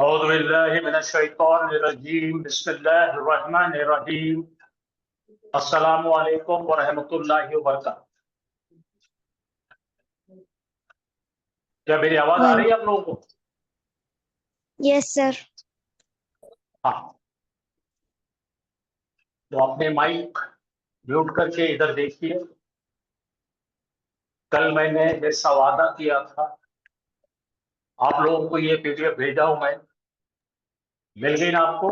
औज़ु बिल्लाहि मिनश्शैतानिर्रजीम बिस्मिल्लाहिर्रहमानिर्रहीम अस्सलामु अलैकुम व रहमतुल्लाहि व बरकातहू। क्या मेरी आवाज आ रही है आप लोगों को? Yes sir. हाँ, तो अपने माइक म्यूट करके इधर देखिए। कल मैंने जैसा वादा किया था आप लोगों को ये पीडीएफ भेजा हूं मैं, मिल गई ना आपको?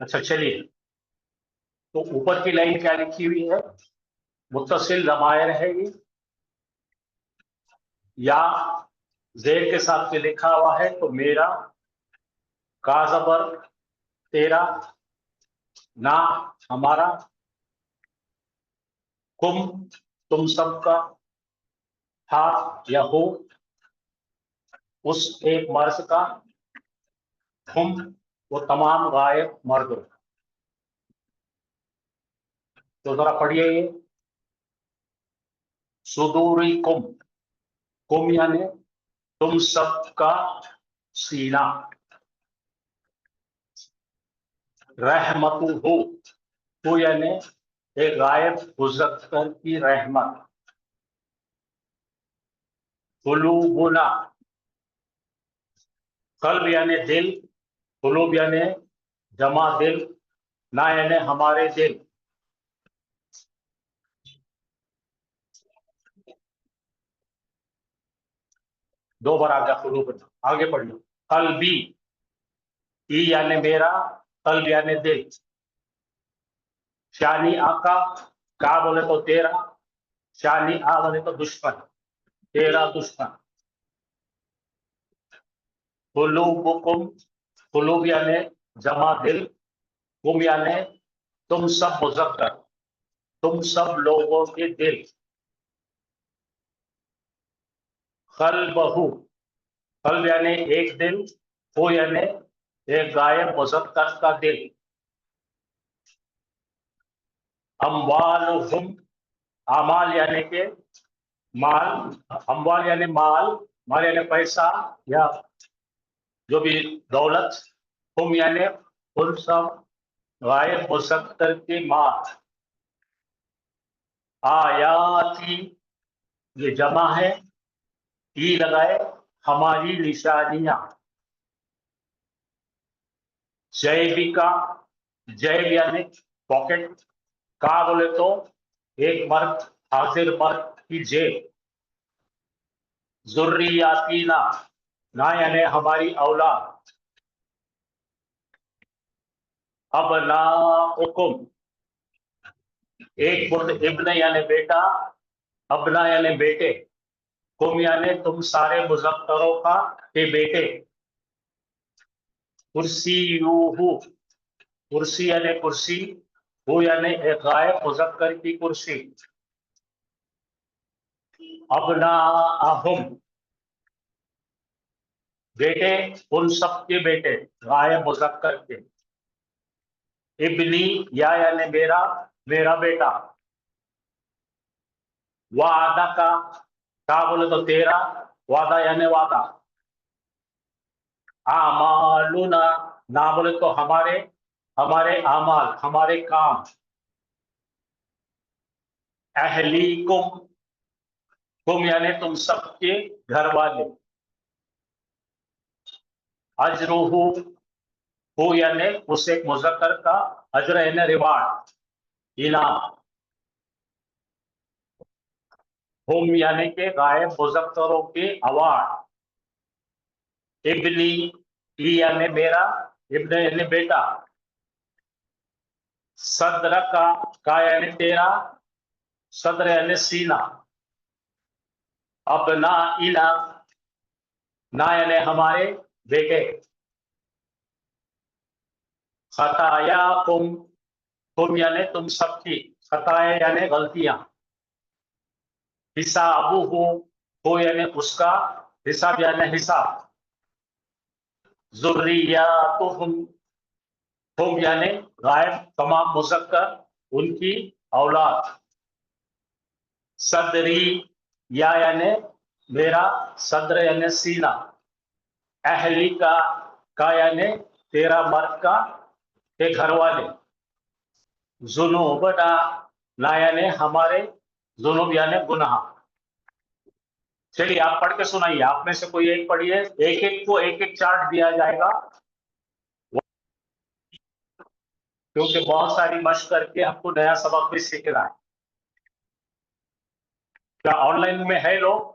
अच्छा चलिए, तो ऊपर की लाइन क्या लिखी हुई है? मुत्तसिल ज़मायर है ये, या जेर के साथ में लिखा हुआ है तो मेरा, काज़बर तेरा, ना हमारा, कुम तुम सबका, हा या हो उस एक मर्द का, हम वो तमाम गायब मर्दों। तो जरा पढ़िए ये, सुदूरी कुम, कुम यानी तुम सबका सीना, रहमतु हो यानी एक गायब गुज़रकर की रहमत, कुलूबुना कल्ब यानी दिल, कुलूब यानी जमा दिल, ना यानी हमारे दिल, दो बार आ गया कुलूबुना। आगे पढ़ लो, कल्बी ई यानी मेरा, कल्ब यानी दिल, शानी आका, का बोले तो तेरा, शानी आ बोले तो दुश्मन, तेरा दुश्मन, कुलूबुकुम, कुलूब यानी जमा दिल, कुम यानी तुम सब, मुज़क्कर तुम सब लोगों के दिल, कल्बहू कल्ब यानी एक दिल, हो यानी एक गायब मुज़क्कर का दिल, अम्वालुहुम आमाल यानी के माल, अम्वाल यानी माल, माल यानी पैसा या जो भी दौलत, हुम यानी उन सब गायब मुज़क्कर के माल, आयाती ये जमा है, ई लगाए हमारी निशानियां, जैविका जैव यानी पॉकेट, का बोले तो एक मर्द, हाजिर मर्द की जेब, जुर्रियातीना ना यानी हमारी औलाद, अबनाउकुम एक मुर्द, इब्न यानी बेटा, अबना यानी बेटे, कुम यानी तुम सारे मुज़क्करों का के बेटे, कुर्सीयूहु कुर्सी यानी कुर्सी, वो यानी एक गायब मुज़क्कर की कुर्सी, अबनाअहुम बेटे उन सब के बेटे, गायब मुज़क्कर के, इब्नी या यानी मेरा, मेरा बेटा, वादा का बोले तो तेरा, वादा यानी वादा, आमालुना ना बोले तो हमारे, हमारे आमाल हमारे काम, अहलीकुम कुम यानी तुम सबके घर वाले, अजरुहु हो यानी उस एक मुज़क्कर का, अजर यानी रिवार्ड, इनाम, हुम यानी के गायब मुज़क्करों के अवार्ड, इब्नी ई यानी मेरा, इब्न यानी बेटा, सदर का यानी तेरा, सदर यानी सीना, अबना इना ना यानी हमारे बेटे, खताया कुम यानी तुम सबकी, खताया यानी गलतियां, हिसाबु हो यानी उसका, हिसाब यानी हिसाब, जुर्रियातुहुम हुम यानी गायब तमाम मुज़क्कर, उनकी औलाद। सदरी या यानी मेरा, सद्र यानी सीना, अहली का यानी तेरा मर्द का के घर वाले, जुनूबना ना यानी हमारे, जुनूब यानी गुनाह। चलिए आप पढ़ के सुनाइए, आप में से कोई एक पढ़िए, एक एक को एक एक चार्ट दिया जाएगा, क्योंकि बहुत सारी मशक करके हमको नया सबक भी सीखना है। क्या ऑनलाइन में है लोग?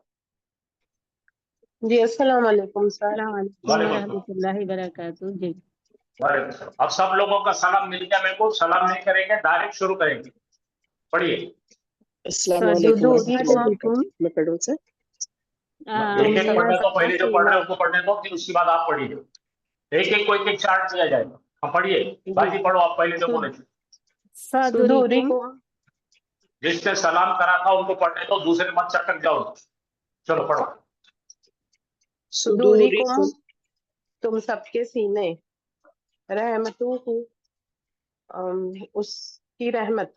जी अस्सलाम वालेकुम सर। वालेकुम सलाम। रहमतुल्लाहि बरकातहू जी। वालेकुम सलाम। अब सब लोगों का सलाम मिल गया, मेरे को सलाम नहीं करेंगे, डायरेक्ट शुरू करेंगे। पढ़िए। अस्सलाम सर वालेकुम दुदू वरहमतुल्लाहि अलैकुम। वबरकातुहू। मैं पढ़ूं सर? एक एक मेरा पढ़ने तो सबका पहले जो पढ़ रहे सीना हैं उनको पढ़ने दो, फिर उसके बाद आप पढ़िए। एक एक को एक एक चार्ट दिया जाएगा। हम पढ़िए बाजी, पढ़ो आप पहले जो बोले थे। सुदूरिकुम। जिसने सलाम करा था उनको पढ़ने दो, दूसरे मत चटक जाओ। चलो पढ़ो। सुदूरिकुम तुम सबके सीने, रहमतुहु उसकी रहमत,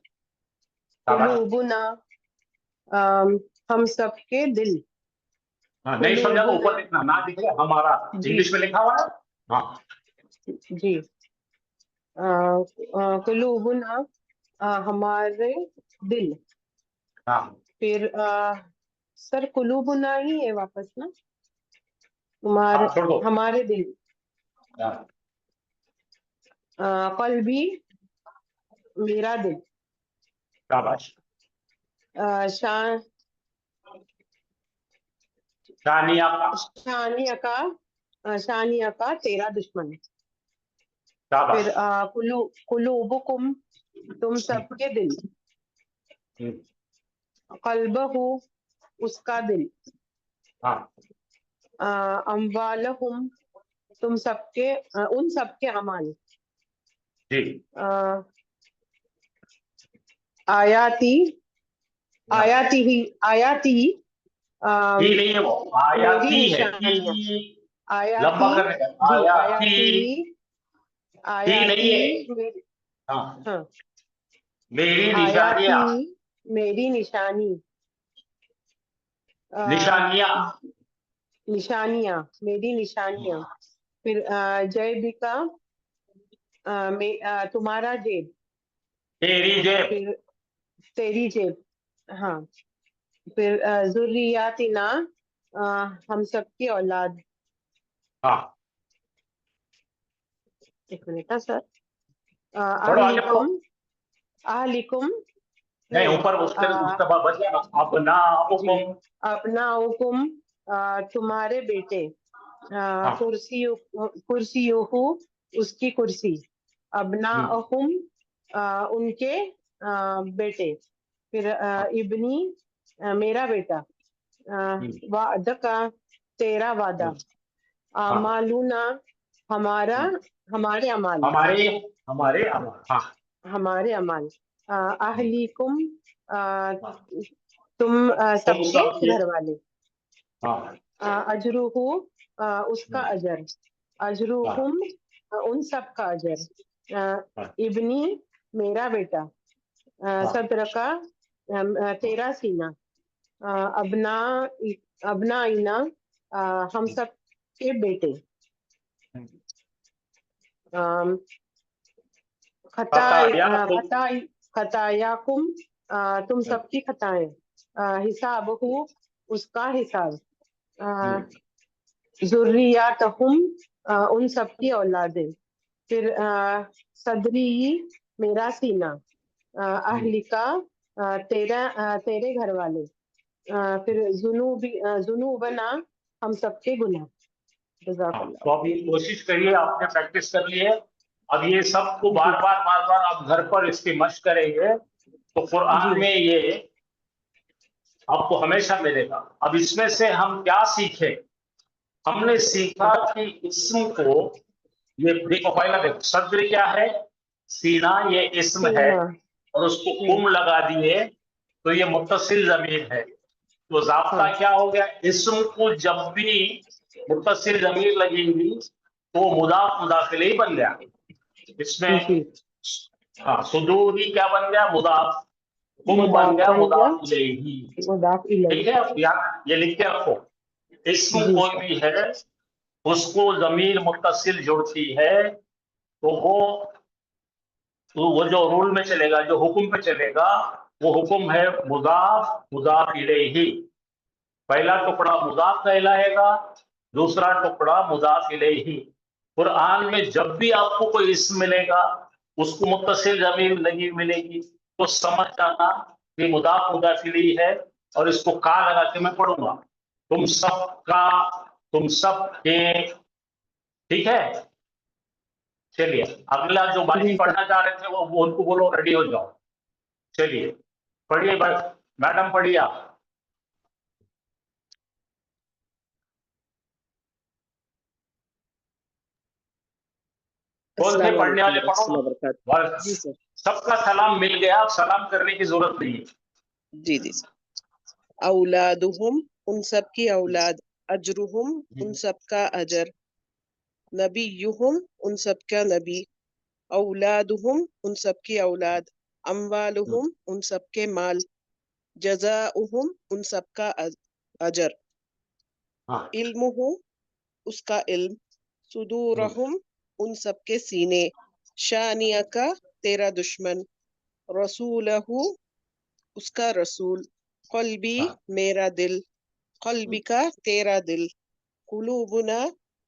कुलूबुना हम सबके दिल। हाँ, नहीं समझा तो ऊपर लिखना, ना दिख रहा हमारा, इंग्लिश में लिखा हुआ है। हाँ जी। कुलूबुना हमारे दिल। हाँ फिर सर कुलूबुना ही है वापस ना, तुम्हारे छोड़ दो। हमारे दिल। हाँ, कल्बी मेरा दिल। शाबाश। शान शानिया का, शानिया का तेरा दुश्मन। शाबाश। फिर कुलूबुकुम तुम सबके दिल। कल्बहु उसका दिल। हाँ अम्वालहुम तुम सबके उन सबके अमाल। जी। आयाती आयाती ही ही नहीं है वो, आयाती मेरी है। निशानियां। लंबा आयाती करने का, जी आयाती। ही नहीं है। हाँ, हाँ मेरी आयाती निशानियां। मेरी निशानी। निशानियां। निशानियां मेरी निशानियां। फिर जयबिका तुम्हारा जेब। तेरी जेब। फिर तेरी जेब। हाँ। फिर जुर्रियातिना हम सबकी औलाद। हाँ एक मिनट सर। पढ़ो आगे पढ़ो। अहलिकुम नहीं ऊपर उसके उसके बाद बच गया ना, अपना हुकुम। अपना हुकुम तुम्हारे बेटे। हाँ। कुर्सियुहु उसकी कुर्सी। अपना अहुम उनके बेटे। फिर इब्नी मेरा बेटा। वादा का तेरा वादा। मालूना हमारे अमाल। हमारे अमाल। हाँ हमारे अमाल। अहलीकुम तुम सबके घर वाले। हाँ अजरुहु उसका अजर। अजरुहुम उन सब का अजर। इब्नी मेरा बेटा। सदर का तेरा सीना। अबना अबना इना हम सब के बेटे। खतायाकुम तुम सबकी खताएं। हिसाबहु उसका हिसाब। जुर्रियातहुम उन सबकी औलादें। फिर सदरी मेरा सीना। अहलिका तेरे घर वाले। फिर जुनूबना हम सबके गुनाह। तो अभी कोशिश करिए, आपने प्रैक्टिस कर ली है, अब ये सबको बार बार आप घर पर इसकी मशक करेंगे तो कुरान में ये आपको हमेशा मिलेगा। अब इसमें से हम क्या सीखे? हमने सीखा कि इस्म को, ये देखो पहला देखो, सद्र क्या है? सीना, ये इस्म है, और उसको कुम लगा दिए तो ये मुत्तसिल ज़मीर है। तो ज़ाब्ता क्या हो गया? इस्म को जब भी मुत्तसिल ज़मीर लगेगी तो मुदाफ मुदाफ इलैह बन गया। इसमें हाँ, सुदूरी क्या बन गया, मुदाफ, हुम बन मुदाफ गया बन गया, मुदाफ इलैही। मुदाफ इलैही। ठीक है, यहाँ ये लिख के रखो, इसम जी कोई सर। भी है उसको जमीर मुत्तसिल जुड़ती है तो वो जो रूल में चलेगा, जो हुक्म पे चलेगा, वो हुक्म है मुदाफ मुदाफ इलैही। पहला टुकड़ा मुदाफ कहलाएगा, दूसरा टुकड़ा मुदाफ इलैही। कुरान में जब भी आपको कोई इस्म मिलेगा उसको मुत्तसिल जमीर नहीं मिलेगी तो समझ जाना कि मुदाफ मुदाफ इलैही है, और इसको का लगा के मैं पढ़ूंगा, तुम सबका, तुम सबके। ठीक है, चलिए अगला जो बाकी जी सर। पढ़ना चाह रहे थे वो उनको बोलो रेडी हो जाओ। चलिए पढ़िए मैडम, पढ़िए आप। कौन से अस्सलाम पढ़ने वालेकुम वाले, पढ़ो रहमतुल्लाहि व ना बरकातुहू। जी बस। सर। सबका सलाम मिल गया, अब सलाम करने की जरूरत नहीं है। जी जी सर। औलादुहुम, उन सब की औलाद। अजरुहुम, उन सब का अजर। नबीयुहुम, उन सब का नबी। औलादुहुम, उन सब की औलाद। अम्वालुहुम, उन सब के माल। जज़ाउहुम, उन सब का अजर। हाँ। इल्मुहु, उसका इल्म। सुदूरहुम, उन सब के सीने। शानिया का, तेरा दुश्मन। रसूलहु, उसका रसूल। कल्बी, हाँ। मेरा दिल। कल्बी का, तेरा दिल। कुलूबुना,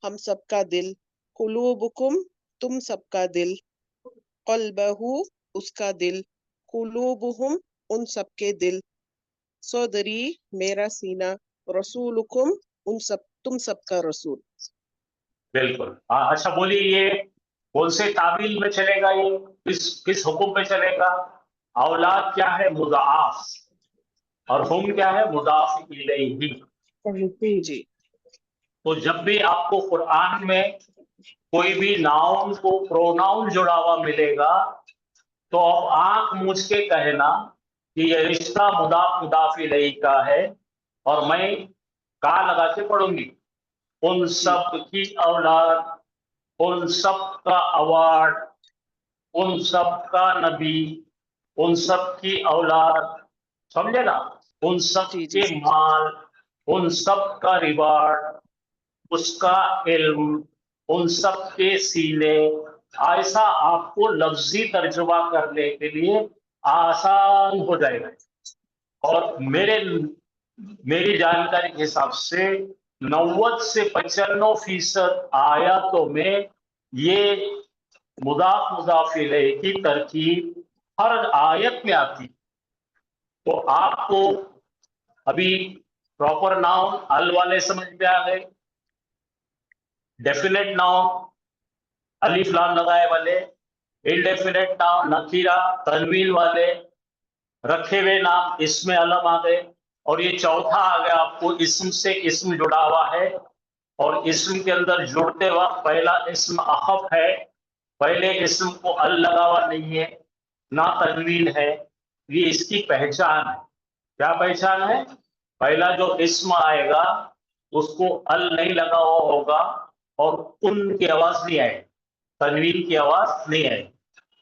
हम सबका दिल। कुलूबुकुम, तुम सबका दिल। कल्बहु, उसका दिल। कुलूबुहुम, उन सबके दिल। सदरी, मेरा सीना। रसूलुकुम, उन सब, तुम सबका रसूल। बिल्कुल, हाँ। अच्छा बोलिए, ये कौन से ताबील में चलेगा, ये किस किस हुक्म पे चलेगा? औलाद क्या है, मुजाफ, और हुम क्या है, मुजाफ इलैही। जी। जी। तो जब भी आपको कुरान में कोई भी नाउन को प्रोनाउन जुड़ा हुआ मिलेगा तो अब आंख मूंझ के कहना कि यह रिश्ता मुदाफ मुदाफ इलैही का है, और मैं का लगा के पढ़ूंगी। उन जी। सब की औलाद, उन सब का अवार्ड, उन सब का नबी, उन सब की औलाद, समझे ना? उन सब जी जी के सर। माल, उन सब का रिवार्ड, उसका इल्म, उन सब के सीने। ऐसा आपको लफ्जी तर्जुमा करने के लिए आसान हो जाएगा। और मेरी जानकारी के हिसाब से 90 से 95% आयतों में ये मुदाफ मुदाफ इलैहि की तरकीब हर आयत में आती। तो आपको जी अभी प्रॉपर नाउन अल वाले समझ में आ गए, डेफिनेट नाउन अलिफ लाम लगाए वाले, इनडेफिनेट नाउन नकीरा तनवीन वाले, रखे हुए नाम इसमें अलम आ गए, और ये चौथा आ गया आपको इस्म से इस्म जुड़ा हुआ है। और इस्म के अंदर जुड़ते वक्त पहला इस्म अखफ है, पहले इस्म को अल लगा हुआ नहीं है, ना तनवीन है। ये इसकी पहचान है। क्या पहचान है? पहला जो इस्म आएगा उसको अल नहीं लगा हुआ होगा, और उन की आवाज नहीं आएगी, तनवीन की आवाज नहीं आएगी।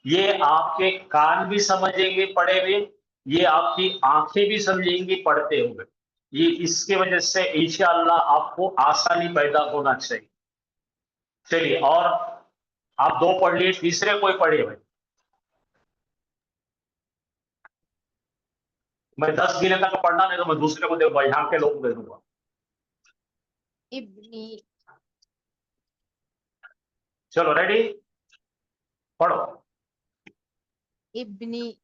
ये आपके कान भी समझेंगे पढ़े हुए, ये आपकी आंखें भी समझेंगी पढ़ते हुए। ये इसके वजह से इंशाअल्लाह आपको आसानी पैदा होना चाहिए। चलिए, और आप दो पढ़ लिए, तीसरे कोई पढ़े भाई? मैं 10 गिने तक पढ़ना, नहीं तो मैं दूसरे को देखूंगा, यहाँ के लोग दे दूंगा। इब्नी, चलो रेडी, पढ़ो। इब्नी,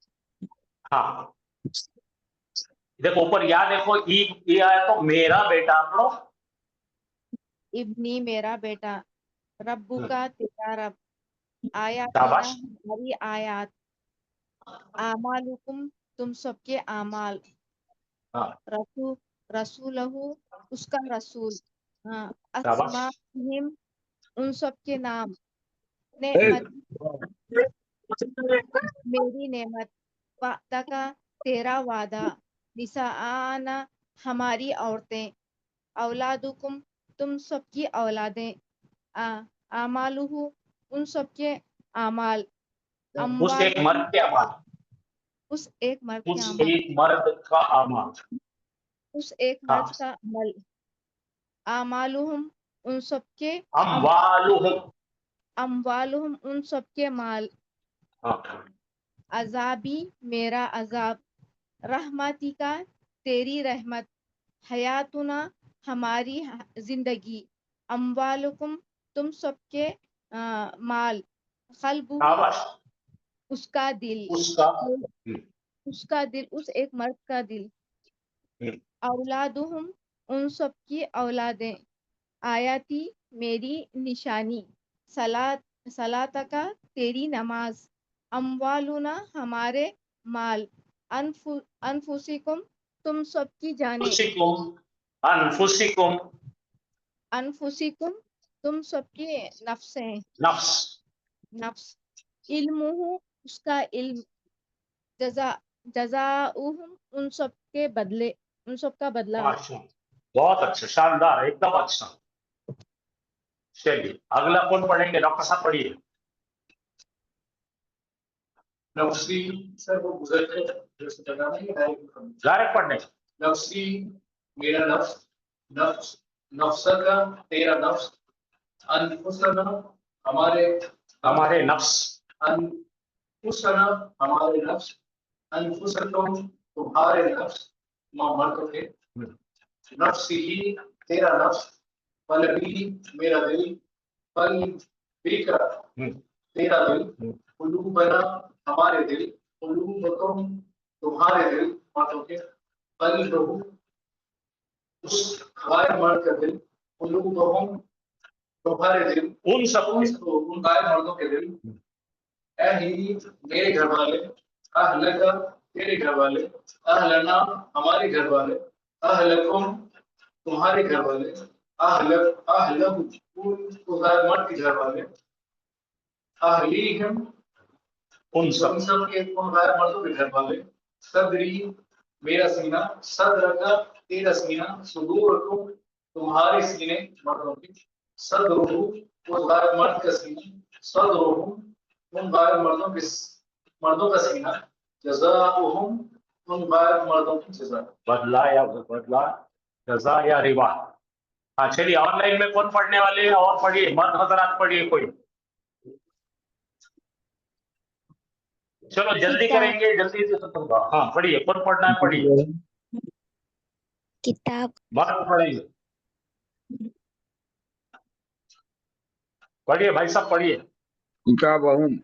हाँ, देखो ऊपर या देखो, ई आया तो मेरा बेटा पढ़ो। इब्नी मेरा बेटा। रब्बू का तेरा रब। आयातीना शाबाश। हमारी आयात। आमालुकुम तुम सबके आमाल। हाँ, रसू रसूलहू उसका रसूल। हाँ। शाबाश। अस्माहिम उन सबके नाम। नेमत मेरी नेमत। वादा का तेरा वादा। निसाआना हमारी औरतें। औलादुकुम तुम सबकी औलादें। आ आमालुहु उन सबके आमाल। उस अम्वाल एक मर्द के अमाल, उस एक मर्द के उस अमल, एक मर्द का अमाल। उस एक हाँ। मर्द का अमल, आमालुहुम उन सबके, अम्वालुहुम। अम्वालुहुम उन सबके माल, हाँ। अजाबी मेरा अजाब, रहमती का तेरी रहमत, हयातुना हमारी जिंदगी, अम्वालुकुम तुम सबके माल, खल्बुहु शाबाश। उसका दिल, उसका उसका दिल उस एक मर्द का दिल, औलादुहुम उन सबकी औलादें, आयाती मेरी निशानी, सलात सलात का तेरी नमाज, अम्वालुना हमारे माल, अनफुसिकुम तुम सबकी जाने, अनफुसिकुम अनफुसिकुम तुम सबकी नफ्सें, नफ्स। नफ्स, इल्मुहु उसका इल्म, जजा जजाउहुम उन सबके बदले, उन सबका बदला, माशा, बहुत अच्छा, शानदार, एकदम अच्छा। चलिए अगला कौन पढ़ेंगे? डॉक्टर साहब पढ़िए। नफ्सी सर वो गुजर के जैसे जगह नहीं है डायरेक्ट पढ़ने। नफ्सी मेरा नफ्स नफ्स नफ्स का तेरा नफ्स अनफुसना हमारे हमारे नफ्स, अनफुसना हमारे नफ्स अनफुसकुम तुम्हारे नफ्स मर्द के नफ्सी ही तेरा नफ्स कल्बी मेरा दिल कल्बी का तेरा दिल कुलूबना हमारे दिल कुलूबकुम तुम्हारे दिल मर्दों के कल्बहु उस गायब मर्द का दिल कुलूबहुम तुम्हारे दिल उन सब उन गायब मर्दों के दिल ऐ ही मेरे घर वाले अहलका तेरे घर वाले अहलना हमारे घर वाले अहलकुम तुम्हारे घर वाले अहलक अहलहु उस गायब मर्द के घर वाले अहलीहिम उन सब सब के उन गायब मर्दों के घर वाले सदरी मेरा सीना सदर का तेरा सीना सुदूर को तुम्हारे सीने मर्दों के सदरुहु उस गायब मर्द का सीना सदरुहु उन गायब मर्दों का सीना जज़ाउहुम उन गायब मर्दों की जज़ा। बदला या बदला, जजा या रिवा। हाँ चलिए, ऑनलाइन में कौन पढ़ने वाले हैं? और पढ़िए, मर्द हजरात पढ़िए कोई। चलो जल्दी किताब। करेंगे, जल्दी से खत्म होगा। हाँ पढ़िए, कौन पढ़ना है पढ़िए। किताब। मर्द पढ़िए, पढ़िए भाई साहब पढ़िए। किताबहुम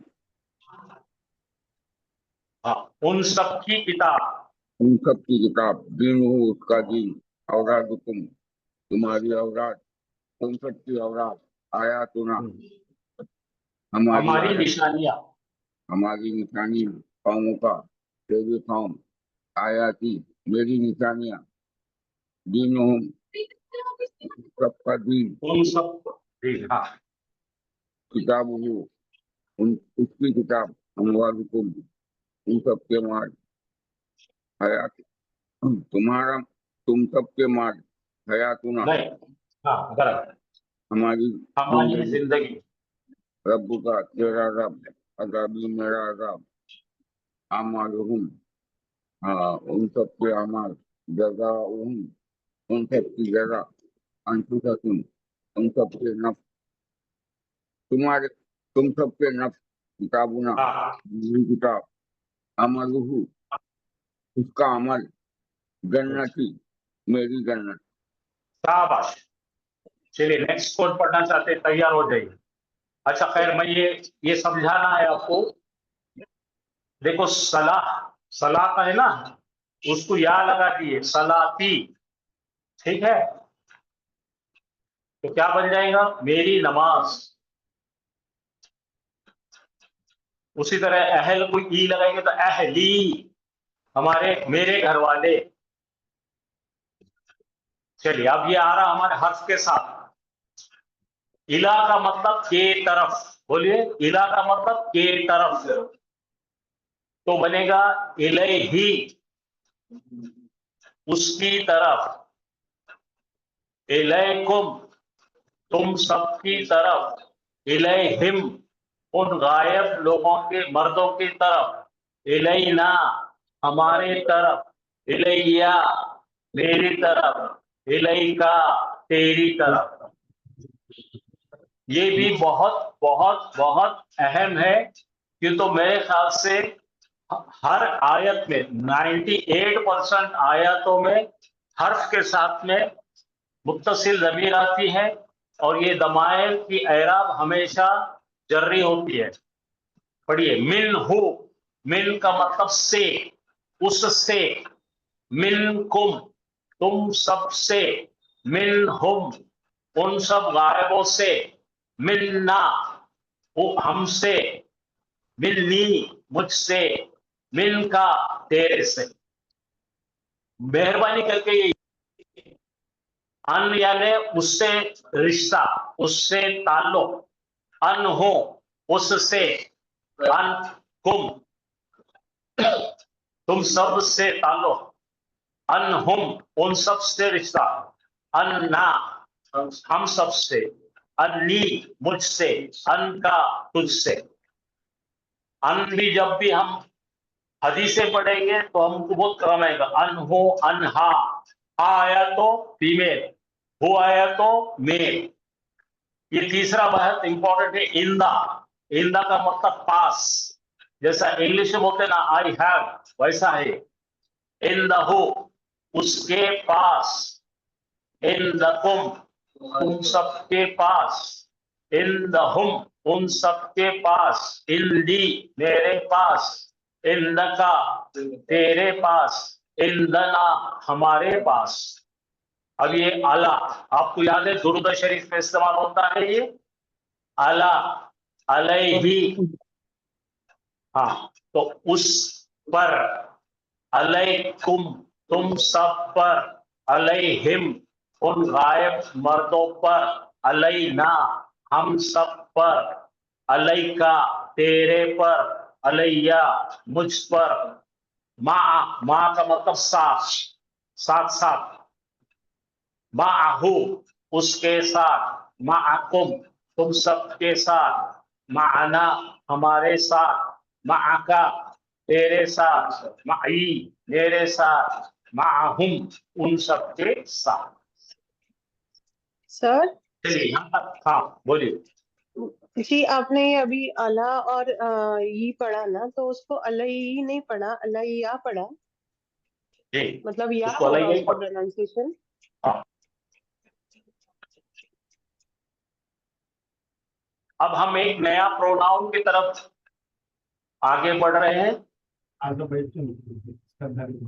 हाँ, उन सब की किताब, उन सब की किताब, दीनुहु उसका दीन, औलादुकुम तुम्हारी औलाद, तुम सब की औलाद, आयातुना हमारी हमारी आयत, निशानियां, हमारी निशानी, कौमों का तेरी कौम, आयाती मेरी निशानियां, दीनुहुम सबका दीन, उन सब ठीक। हाँ किताबुहु उन उसकी किताब, अमवालुकुम उन सब के माल, हयात तुम्हारा तुम सब के माल, हयातुना नहीं, हाँ बराबर, हमारी हमारी जिंदगी, जिंदगी, रब का तेरा रब, अजाबी मेरा अजाब, आमालुहुम हाँ उन सब के अमाल, जज़ाउहुम उन सब की जज़ा, अनफुसकुम उन सब के नफ्स, तुम्हारे तुम सब के नफ्स, किताबुना हाँ मेरी किताब, अमलुहु उसका अमल, जन्नती मेरी जन्नत। शाबाश। चलिए नेक्स्ट कौन पढ़ना चाहते हैं? तैयार हो जाइए। अच्छा खैर, मैं ये समझाना है आपको। देखो सलाह, सलाह का है ना, उसको या लगा दिए सलाती, ठीक है? तो क्या बन जाएगा? मेरी नमाज। उसी तरह अहल को ई लगाएंगे तो अहली, हमारे मेरे घर वाले। चलिए अब ये आ रहा हमारे हर्फ के साथ। इला का मतलब के तरफ, बोलिए इला का मतलब के तरफ, तो बनेगा इलैही उसकी तरफ, इलैकुम तुम सबकी तरफ, इलैहिम उन गायब लोगों के मर्दों की तरफ, इलैना हमारे तरफ, इलैया मेरी तरफ, इलैका तेरी तरफ। ये भी बहुत बहुत बहुत अहम है, क्यों तो मेरे ख्याल से हर आयत में 98% आयतों में हर्फ के साथ में मुत्तसिल ज़मीर आती है और ये दमायर की एराब हमेशा जर्री होती है। पढ़िए, मिन हु, मिन का मतलब से, उससे, मिन कुम तुम सब से, मिन हुम उन सब गायबों से, मिन्ना वो हमसे, मिन्नी मुझसे, मिन का तेरे से। मेहरबानी करके ये अन यानी उससे रिश्ता, उससे ताल्लुक, अन हो उससे, अन कुम तुम सब से ताल्लुक, अन हुम उन सब से रिश्ता, अन ना हम सब से, अन्नी मुझसे, अन का तुझसे। अन भी जब भी हम हदीसें पढ़ेंगे तो हमको बहुत काम आएगा। अन हो, अनहा, हा आया तो फीमेल, हो आया तो मेल। ये तीसरा बहुत इंपॉर्टेंट है, इंदा। इंदा का मतलब पास, जैसा इंग्लिश में बोलते ना आई हैव, वैसा है इन द हो उसके पास, इन द कुम तुम सबके पास, इन द हुम उन सबके पास, इन दी मेरे पास, इन द का तेरे पास, इन दना हमारे पास। अब ये अला आपको याद है, दुरूद शरीफ में इस्तेमाल होता है ये अला, अलैहि, हाँ तो उस पर, अलैकुम तुम सब पर, अलैहिम उन गायब मर्दों पर, अलैना हम सब पर, अलैका तेरे पर, अलैया मुझ पर, माँ का मतलब साथ, साथ साथ, माहू उसके साथ, माकुम तुम सबके साथ, माना हमारे साथ, माका तेरे साथ, माई मेरे साथ, माहुम उन सबके साथ। सर चलिए यहाँ तक, हाँ बोलिए। जी, आपने अभी अला और ये पढ़ा ना, तो उसको अलई नहीं पढ़ा, अलैया पढ़ा, जी मतलब या उसको होगा अलग ही उसका प्रोनाउंसिएशन। हाँ। अब हम एक नया प्रोनाउन की तरफ आगे बढ़ रहे हैं।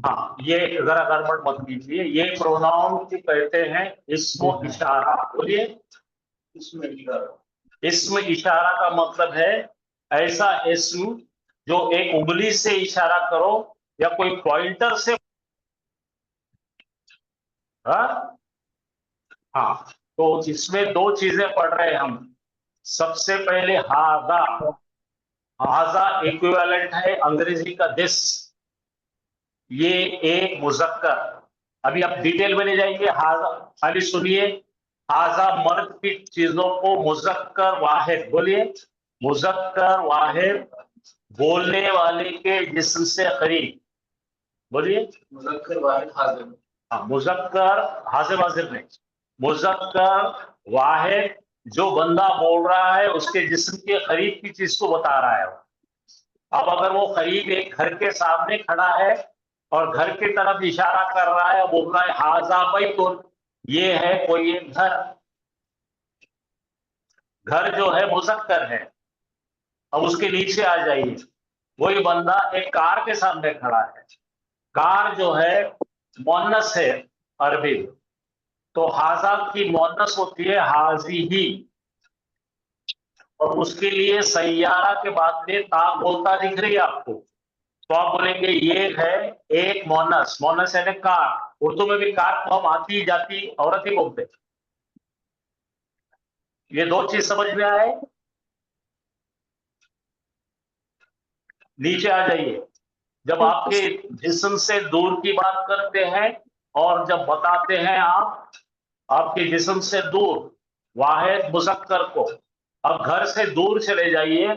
हाँ, ये जरा गड़बड़ मत कीजिए, ये प्रोनाउन की कहते हैं इस्म इशारा। बोलिए, इसमें इशारा। इस्म इशारा का मतलब है ऐसा इस्म जो एक उंगली से इशारा करो या कोई पॉइंटर से। हाँ हाँ, तो इसमें दो चीजें पढ़ रहे हैं हम। सबसे पहले हाजा, हाजा इक्विवेलेंट है अंग्रेजी का दिस, ये एक मुजक्कर। अभी आप डिटेल में ले जाएंगे। हाजा, अभी सुनिए, हाजा मर्द की चीजों को मुजक्कर वाहिद, बोलिए मुजक्कर वाहिद बोलने वाले के जिस्म से करीब, बोलिए मुज़क्कर वाहिद हाजिर। हाँ, मुजक्कर हाजिर वाजिर नहीं, मुजक्कर वाहिद जो बंदा बोल रहा है उसके जिस्म के करीब की चीज को बता रहा है। अब अगर वो करीब एक घर के सामने खड़ा है और घर की तरफ इशारा कर रहा है, बोल रहा है हाजा बैतुन, ये है कोई एक घर। घर जो है मुजक्कर है। अब उसके नीचे आ जाइए, वही बंदा एक कार के सामने खड़ा है, कार जो है मोन्नस है अरबी, तो हाजा की मोन्नस होती है हाजी ही, और उसके लिए सैयारा के बाद में ता बोलता दिख रही है आपको, तो आप बोलेंगे ये है एक मोनस, मोनस यानी कार। उर्दू में भी कार को हम आती जाती औरत ही बोलते। ये दो चीज समझ में आए। नीचे आ जाइए, जब आपके जिस्म से दूर की बात करते हैं और जब बताते हैं आप आपके जिस्म से दूर वाहिद मुजक्कर को, अब घर से दूर चले जाइए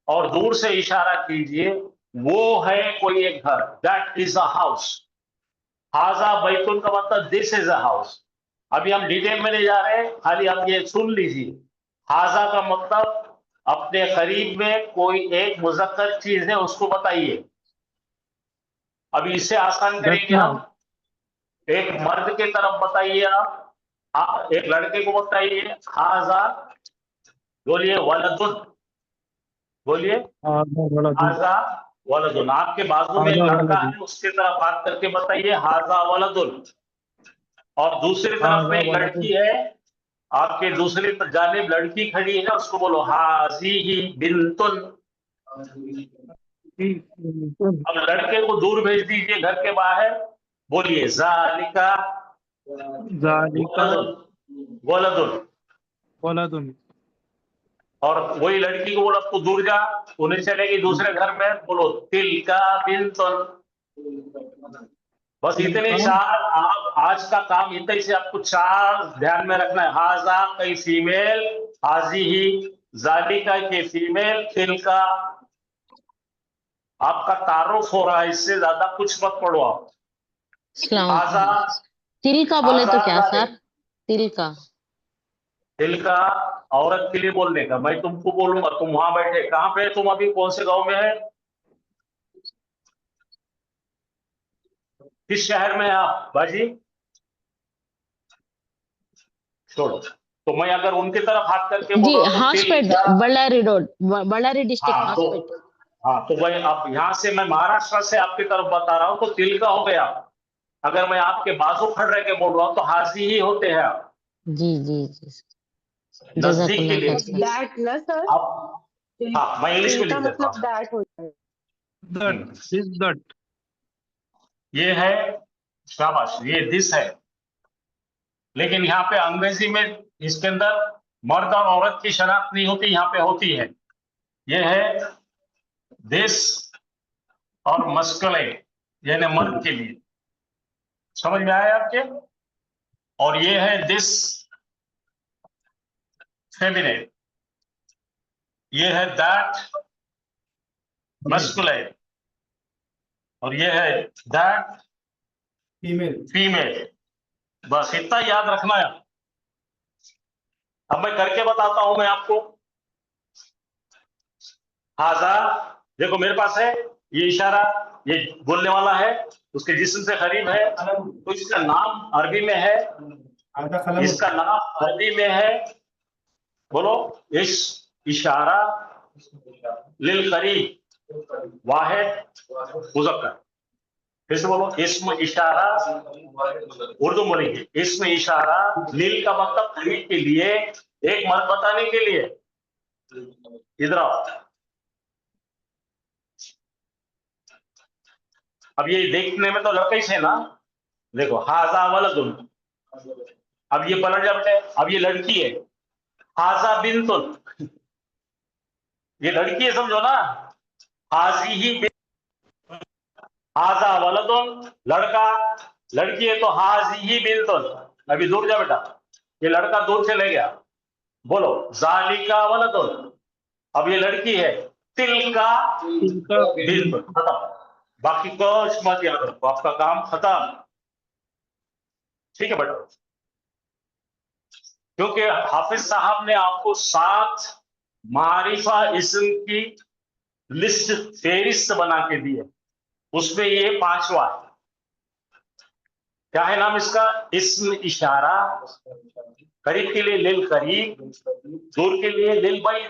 और दूर से इशारा कीजिए, वो है कोई एक घर, दैट इज अ हाउस। हाजा बैतुन का मतलब दिस इज अ हाउस। अभी हम डिटेल में नहीं जा रहे, खाली आप ये सुन लीजिए। हाजा का मतलब अपने करीब में कोई एक मुज़क्कर चीज है, उसको बताइए। अभी इससे आसान करेंगे हम, एक मर्द की तरफ बताइए आप, एक लड़के को बताइए हाजा, बोलिए वलदुन, बोलिए हाजा वलदुन। आपके बाजू में एक लड़का है, उसके तरफ हाथ करके बताइए हाजा वलदुन। और दूसरी तरफ में एक लड़की है, आपके दूसरी जानिब लड़की खड़ी है, उसको बोलो हाज़िही बिन्तुन। अब लड़के को दूर भेज दीजिए घर के बाहर, बोलिए ज़ालिका वलदुन। वलदुन। और वही लड़की को बोलो अब तू दूर जा, उन्हें चलेगी दूसरे घर में, बोलो तिलका बिन्तुन। बस इतने चार, आप आज का काम इतने से आपको चार ध्यान में रखना है। हाजा कई फीमेल, हाजी ही, जालिका के फीमेल, तिलका। आपका तारुफ हो रहा है, इससे ज्यादा कुछ मत पढ़ो आप। हाजा तिल का बोले तो क्या हाजा सर? तिल का तिलका औरत के लिए बोलने का। मैं तुमको बोलूंगा, तुम वहां बैठे, कहाँ पे तुम अभी, कौन से गांव में है, किस शहर में है आप बाजी? छोड़ो। तो मैं अगर उनकी तरफ हाथ करके जी, बोलो तो हॉस्पिट तिलका, बಳ್ಳारी रोड, बಳ್ಳारी डिस्ट्रिक्ट हाँ तो हॉस्पिट। हाँ तो भाई अब यहाँ से मैं महाराष्ट्र से आपकी तरफ बता रहा हूँ, तो तिलका हो गया। अगर मैं आपके बाजू खड़े के बोल रहा हूँ तो हाजी ही होते हैं आप, जी जी जी नजदीक के जज़ाकल्लाह लिए। खैर सर। दैट ना सर, आप, हाँ मैं इंग्लिश में तिल का लिख देता मतलब हूँ। दैट होता है। दट ये है, शाबाश, ये दिस है। लेकिन यहाँ पे अंग्रेजी में इसके अंदर मर्द और औरत की शनाख्त नहीं होती, यहाँ पे होती है। ये है दिस और मस्कुलिन, यानी मर्द के लिए। समझ में आया आपके? और ये है दिस फेमिनिन, ये है दैट मस्कुलिन, और ये है दैट फीमेल। बस इतना याद रखना है। अब मैं करके बताता हूं मैं आपको। हाजा, देखो मेरे पास है ये इशारा, ये बोलने वाला है, उसके जिस्म से करीब है, तो इसका नाम अरबी में है, इसका नाम अरबी में है, बोलो इस इशारा लिल करीब वाहिद मुज़क्कर। फिर से बोलो, इस्म इशारा, उर्दू बोलेंगे, इस्म इशारा लिल का मतलब करीब के लिए, एक मर्द बताने के लिए। इधर आओ। अब ये देखने में तो लड़का ही से ना, देखो हाजा वलदुन। अब ये पलट जा बेटे, अब ये लड़की है, हाजा बिन्तुन, ये लड़की है, समझो ना। हाजी ही हाजा वलदुन, लड़का, लड़की है तो हाजी ही बिन्तुन। अभी दूर जा बेटा, ये लड़का दूर चले गया, बोलो जालिका वलदुन। अब ये लड़की है, तिलका बिन्तुन। खत्म, बाकी कुछ मत याद रखो, आपका काम खत्म। ठीक है बेटा, क्योंकि हाफिज साहब ने आपको 7 मारिफा इस्म की लिस्ट, फेरिस्त बना के दी है, उसमें ये 5वां है। क्या है नाम इसका? इस्म इशारा, करीब के लिए लिल करीब, दूर के लिए लिल बाई।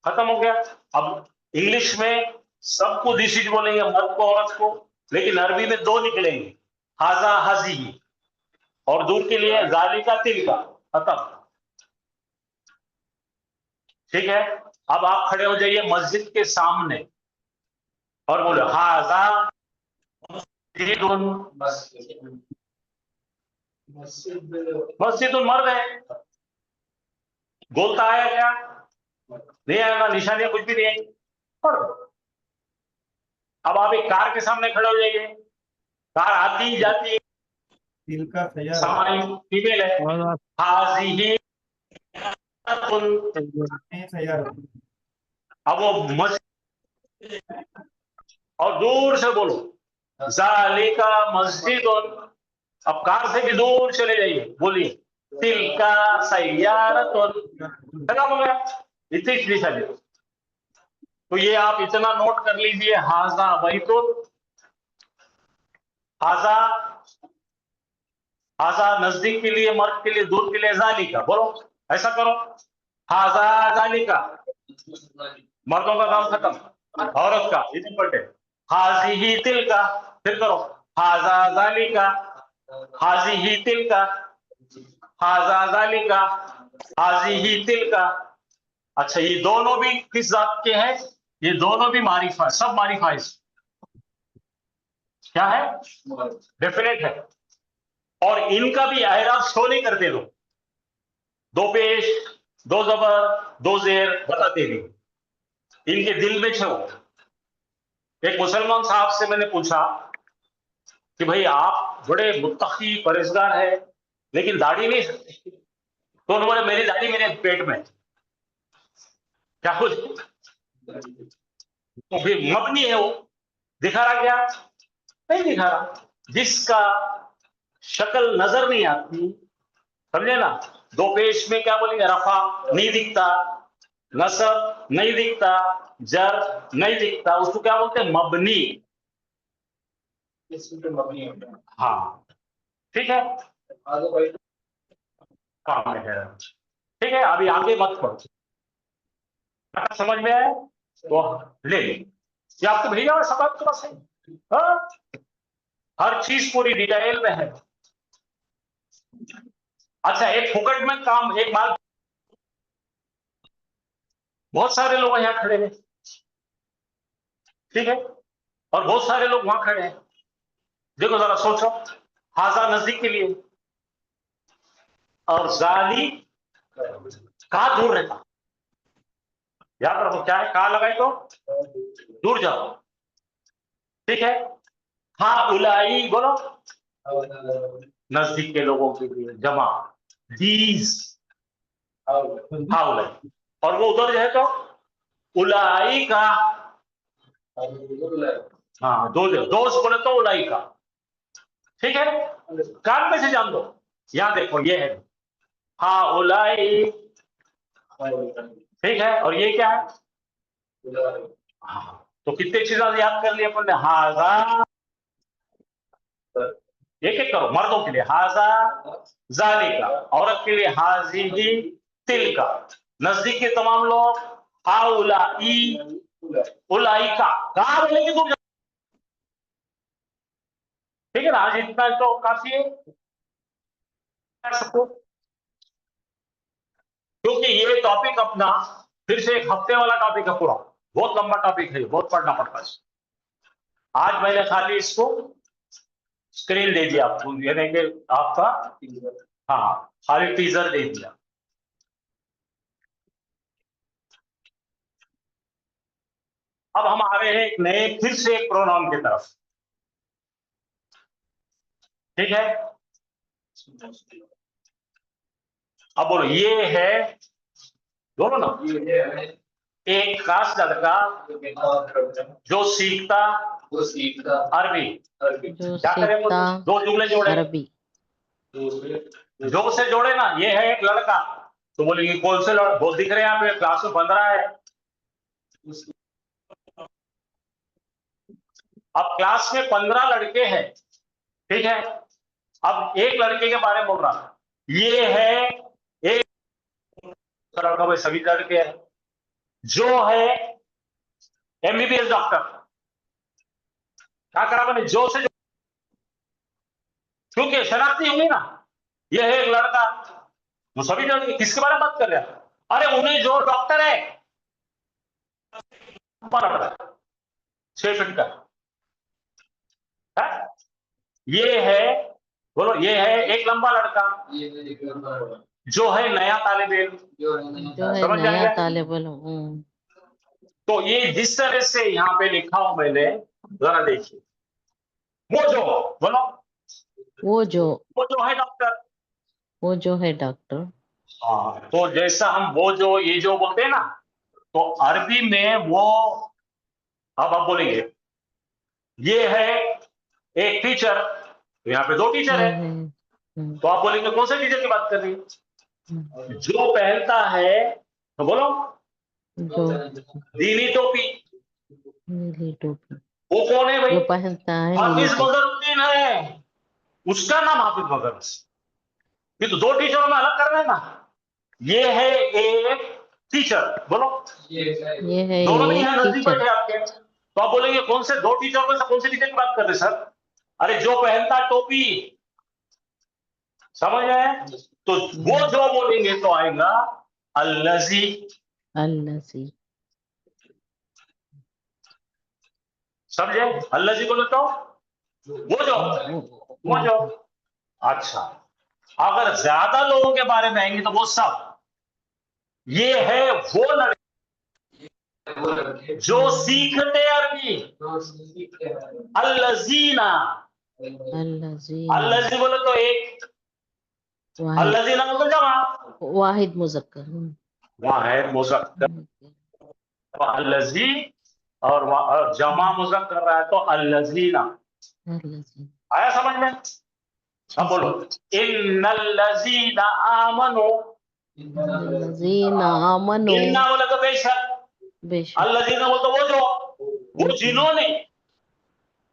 खत्म हो गया। अब इंग्लिश में सबको दिस इज बोलेंगे, मर्द को औरत को, लेकिन अरबी में 2 निकलेंगे, हाजा हाजी, और दूर के लिए जालिका तिलका। खत्म, ठीक है। अब आप खड़े हो जाइए मस्जिद के सामने और बोलो हाजा मस्जिद मर्द है। बोलता आया क्या? नहीं आया ना, निशानियां कुछ भी नहीं आई। अब आप एक कार के सामने खड़े हो जाइए, कार आती जाती है, फीमेल है, हाजी ही अब वो मस्जिद और दूर से बोलो जालिका मस्जिदुन। अब कार से भी दूर चले जाइए, बोलिए तिलका सय्यारतुन। चला बोल गया, इतनी चीज है। तो ये आप इतना नोट कर लीजिए, हाजा बैतुन, हाजा, हाजा नजदीक के लिए, मर्द के लिए, दूर के लिए जालिका। बोलो ऐसा करो, हाजा जालिका, मर्दों का काम खत्म, औरत का इम्पोर्टेंट। हाजी ही तिलका, फिर करो हाजा जालिका, हाजी ही तिलका, हाजा जालिका, हाजी ही तिलका। अच्छा, ये दोनों भी किस जात के हैं? ये दोनों भी मारिफा, सब मारिफाइज क्या है? डेफिनेट है। और इनका भी एराब शो नहीं करते लोग, दो पेश, दो जबर, दो जेर बताते नहीं, इनके दिल में छो। एक मुसलमान साहब से मैंने पूछा कि भाई आप बड़े मुत्तकी परहेजगार है लेकिन दाढ़ी नहीं सकते, तो उन्होंने मेरी दाढ़ी मेरे पेट में, क्या कुछ तो फिर मबनी है वो, दिखा रहा क्या? नहीं दिखा रहा। जिसका शक्ल नजर नहीं आती, समझे ना, दो पेश में क्या बोलेंगे, रफा नहीं दिखता, नसब नहीं दिखता, जर नहीं दिखता, उसको क्या बोलते हैं? मबनी। हाँ ठीक है, काम है। ठीक है, अभी आगे मत पढ़ो, समझ में आए तो ले लो। ये आपको भेजा हुआ सब आपके पास है, हाँ? हर चीज पूरी डिटेल में है। अच्छा, एक फुकट में काम, एक बात, बहुत सारे लोग यहाँ खड़े हैं, ठीक है, और बहुत सारे लोग वहां खड़े हैं। देखो जरा सोचो, हाजा नजदीक के लिए और जाली कहा दूर रहता। याद रखो क्या है, कहा लगाए तो दूर जाओ, ठीक है। हाँ उलाई बोलो, नजदीक के लोगों के लिए जमा, दीज, हाँ उलाई, और वो उधर जो है तो उलाई का, हाँ दोस्त बोले तो उलाई का, ठीक है। कान में से जान दो, यहां देखो ये है हाँ उलाई, ठीक है, और ये क्या है? हाँ, तो कितने चीजें याद कर लिए अपन ने? हाजा, एक एक करो, मर्दों के लिए हाजा जालिका, औरत के लिए हाजी ही तिलका, नजदीक के तमाम लोग हाउलाई, उलाइका, कहा बोलेंगे तुम? ठीक है ना, आज इतना तो काफी है सबको, क्योंकि ये टॉपिक अपना फिर से एक हफ्ते वाला टॉपिक है पूरा, बहुत लंबा टॉपिक है, बहुत पढ़ना पड़ता है। आज मैंने खाली इसको स्क्रीन दे दिया आपको, यानी कि आपका, हाँ खाली टीजर दे दिया। अब हम आ रहे हैं एक नए, फिर से एक प्रोनाउन की तरफ, ठीक है। अब बोलो, ये है, बोलो ना, एक खास लड़का जो सीखता अरबी, जो क्या करें बोलो? सीखता दो जुमले जोड़े, अरबी, जो से जोड़े ना, ये है एक लड़का, तो बोलेंगे कौन से लड़का? बहुत दिख रहे हैं यहाँ पे, क्लास में 15 है। अब क्लास में 15 लड़के हैं, ठीक है। अब एक लड़के के बारे में बोल रहा, ये है एक लड़का, भाई सभी लड़के हैं, जो है एमबीबीएस डॉक्टर। क्या करा मैंने? जो से, क्योंकि शरारती होंगी ना, ये है एक लड़का, वो सभी लड़के, किसके बारे में बात कर रहे हैं? अरे उन्हें जो डॉक्टर है, 6 फीट का है? ये है, बोलो, ये है एक लंबा लड़का जो है नया तालिब इल्म, जो है समझ नया जाएगा। तालिब इल्म। तो ये जिस तरह से यहाँ पे लिखा हूं मैंने, जरा देखिए, वो जो, बोलो, वो जो है डॉक्टर, जो है डॉक्टर, हाँ, तो जैसा हम वो जो ये जो बोलते हैं ना, तो अरबी में वो, अब आप बोलेंगे ये है एक टीचर, तो यहाँ पे दो टीचर है, तो आप बोलेंगे कौन से टीचर की बात कर रही है? जो पहनता है, तो बोलो जो दीनी टोपी, नीली टोपी, वो कौन है भाई? जो पहनता है नीली हाफिज टोपी। मजहरुद्दीन है, उसका नाम हाफिज मजहरुद्दीन। ये तो दो टीचरों में अलग कर रहे हैं ना। ये है एक टीचर, बोलो ये है दोनों भी एक यहाँ नजदीक टीचर। बैठे हैं आपके, तो आप बोलेंगे कौन से दो टीचर में से कौन से टीचर की बात कर रहे हैं सर? अरे जो पहनता टोपी, समझ आए? तो वो जो बोलेंगे तो आएगा अल्लजी। अल्लज़ी। समझे? अल्लजी बोले तो वो जो। अच्छा, अगर ज्यादा लोगों के बारे में आएंगे तो वो सब। ये है वो लड़के जो सीखते अरबी, अल्लजीना। अल्लज़ीना। अल्लजी बोले तो एक, वाहिद, अल्लजीना बोले तो जमा, वाहिद मुज़क्कर। वहां है मुज़क्कर, तो अल्लजी, और जमा मुज़क्कर रहा है तो अल्लजीना। अल्लज़ी। आया समझ में? अब बोलो इन्नल्लजीना आमनु। अल्लज़ीना आमनु। इन्ना बोले तो बेशक, बेशक। अल्लजीना बोले तो वो जो, वो जिन्होंने,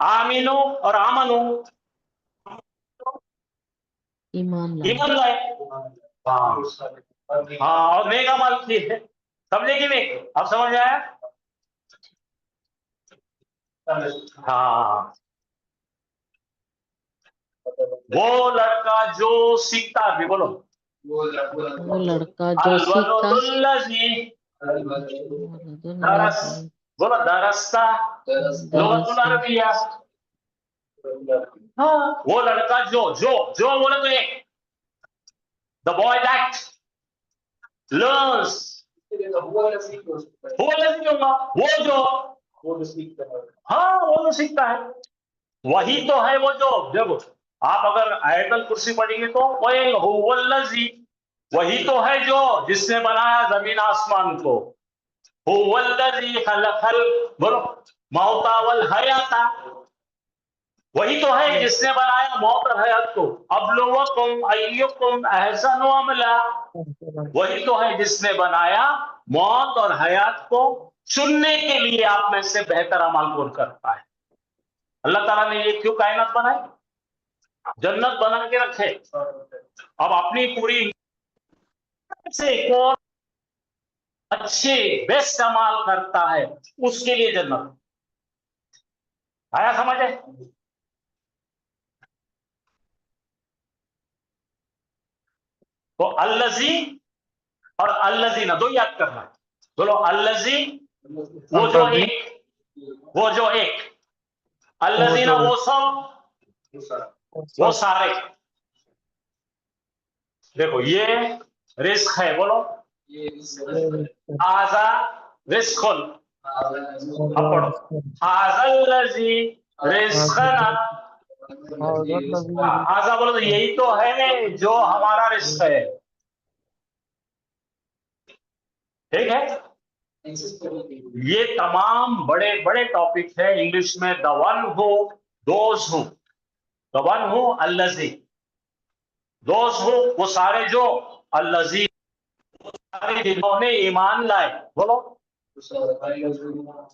आमीनो और आमनु ईमान लाए। ईमान लाए। हाँ, और नेक अमल किए। समझे कि नहीं? अब समझ में आया? हाँ, वो लड़का जो सीखता भी, बोलो वो लड़का जो सीखता। अलवलदुल्लज़ी दरस, बोलो दरस्ता लुगतुल अरबिया। हाँ, वो लड़का जो बोले तो एक, द बॉय दैट लर्न्स, हुआ लज़ी होगा वो जो, हाँ वो जो सीखता है, वही तो है वो जो। जब आप अगर आयतल कुर्सी पढ़ेंगे तो हुवल्लज़ी, वही तो है जो जिसने बनाया जमीन आसमान को। हुवल्लज़ी खलक़ल, बोलो मौता वल हयाता, वही तो है जिसने बनाया मौत और हयात को। अब्लुवकुम अय्युकुम अहसनु अमला, वही तो है जिसने बनाया मौत और हयात को चुनने के लिए आप में से बेहतर अमल कौन करता है। अल्लाह ताला ने ये क्यों कायनात बनाई? जन्नत बना के रखे। अब अपनी पूरी से कौन अच्छे बेस्ट अमाल करता है, उसके लिए जन्नत। आया समझ है? तो अल्लजी और अल्लजीना दो याद करना है। बोलो अल्लजी वो जो एक, वो जो एक, अल्लजीना वो सब, वो सारे। देखो ये रिस्क है, बोलो आजा रिस्कुल। अब पढ़ो आजल्लजी रिस्कना। आजा बोलो तो यही तो है जो हमारा रिस्क है। ठीक है? ये तमाम बड़े बड़े टॉपिक है इंग्लिश में। The one who, those who, the one who अल्लजी, दोज हु वो सारे जो, अल्लजी सारे जिन्होंने ईमान लाए, बोलो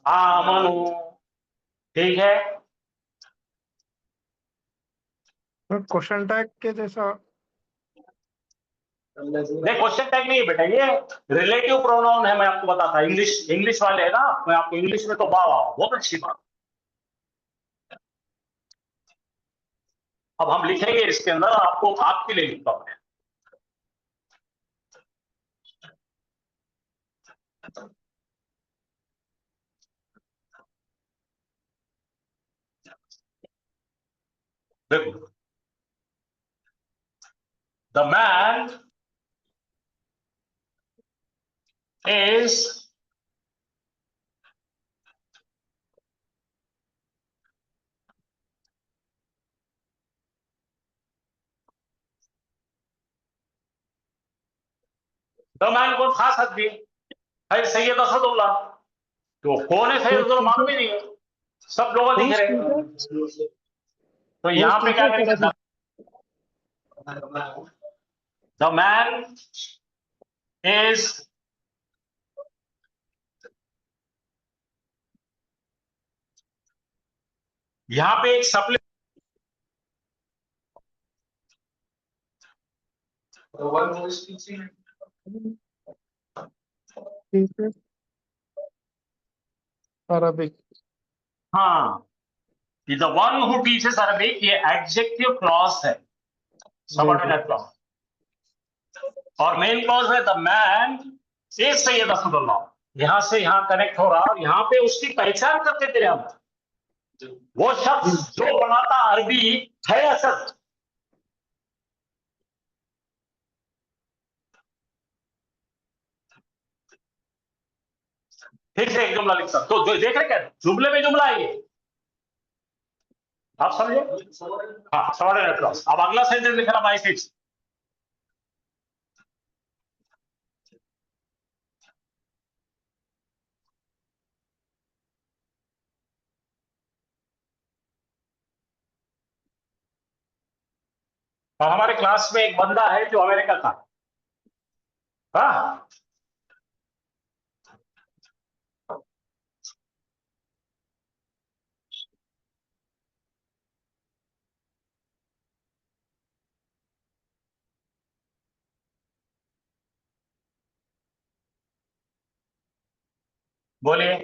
आमनु। ठीक है? क्वेश्चन टैग के जैसा। नहीं, क्वेश्चन टैग नहीं है बेटा, ये रिलेटिव प्रोनाउन है। मैं आपको बताता, इंग्लिश वाले है ना, मैं आपको इंग्लिश में तो वाह वाह बहुत अच्छी बात। अब हम लिखेंगे इसके अंदर, आपको आपके लिए लिखता हूं। देखो, the man is the man कौन? खास आदमी, है सैयद असदुल्ला। तो कौन है सैयद असदुल्ला मालूम ही नहीं है, सब लोग दिख रहे हैं। तो यहाँ पे क्या करेंगे, द मैन इज यहाँ पे एक सप्ली The one who is teaching. Arabic. हाँ, the one who teaches Arabic, ये एडजेक्टिव क्लॉज है, सबऑर्डिनेट क्लॉज। और मेन क्लॉज है the man is Syed Asadullah. यहां से यहां कनेक्ट हो रहा, और यहां पे उसकी पहचान करते थे हम, वो शख्स जो बनाता अरबी है असद। ठीक से एक जुमला लिखता, तो देख रहे क्या जुमले में जुमला है ये, आप समझे। हाँ, सबऑर्डिनेट क्लॉज। अब अगला सेंटेंस लिखना बाय 6। और हमारे क्लास में एक बंदा है जो अमेरिका का। हाँ, बोलिए।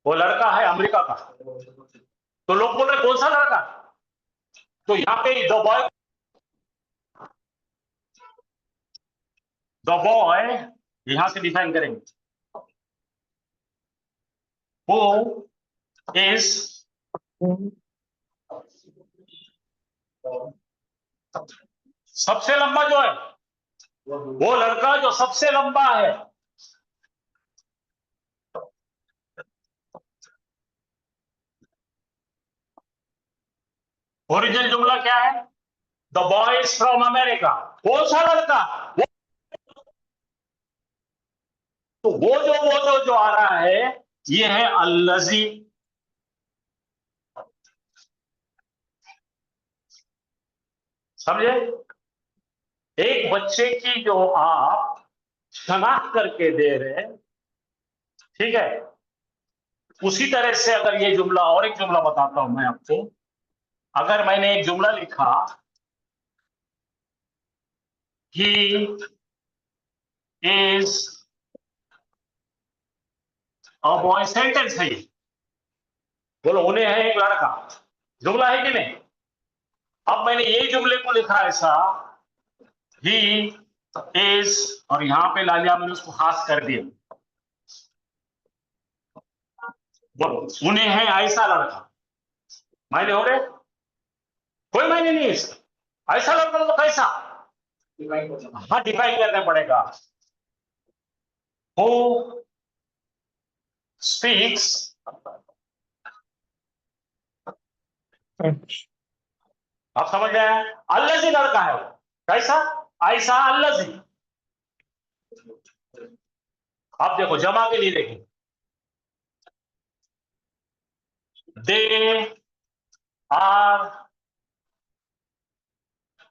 वो लड़का है अमेरिका का। तो लोग बोल रहे कौन सा लड़का, तो यहाँ पे द बॉय यहां से डिफाइन करेंगे, हु इज सबसे लंबा जो है, वो लड़का जो सबसे लंबा है। ओरिजिनल जुमला क्या है, the boy is from America. कौन सा लड़का, तो वो जो आ रहा है, ये है अल्लज़ी। समझे। एक बच्चे की जो आप शनाख्त करके दे रहे हैं, ठीक है, उसी तरह से अगर ये जुमला, और एक जुमला बताता हूं मैं आपको। अगर मैंने एक जुमला लिखा, he is a boy, sentence है ये, बोलो उन्हें है एक लड़का, जुमला है कि नहीं। अब मैंने ये जुमले को लिखा ऐसा, ही इज, और यहां पे लालिया मैंने उसको खास कर दिया, बोलो उन्हें है ऐसा लड़का। मायने हो रहे, कोई मायने नहीं है इसका। ऐसा लड़का तो कैसा, हाँ डिफाइन करना पड़ेगा। हु स्पीक्स, आप समझ गए, अल्लज़ी लड़का है वो, कैसा, ऐसा अल्लज़ी। आप देखो जमा के लिए देखें, दे आर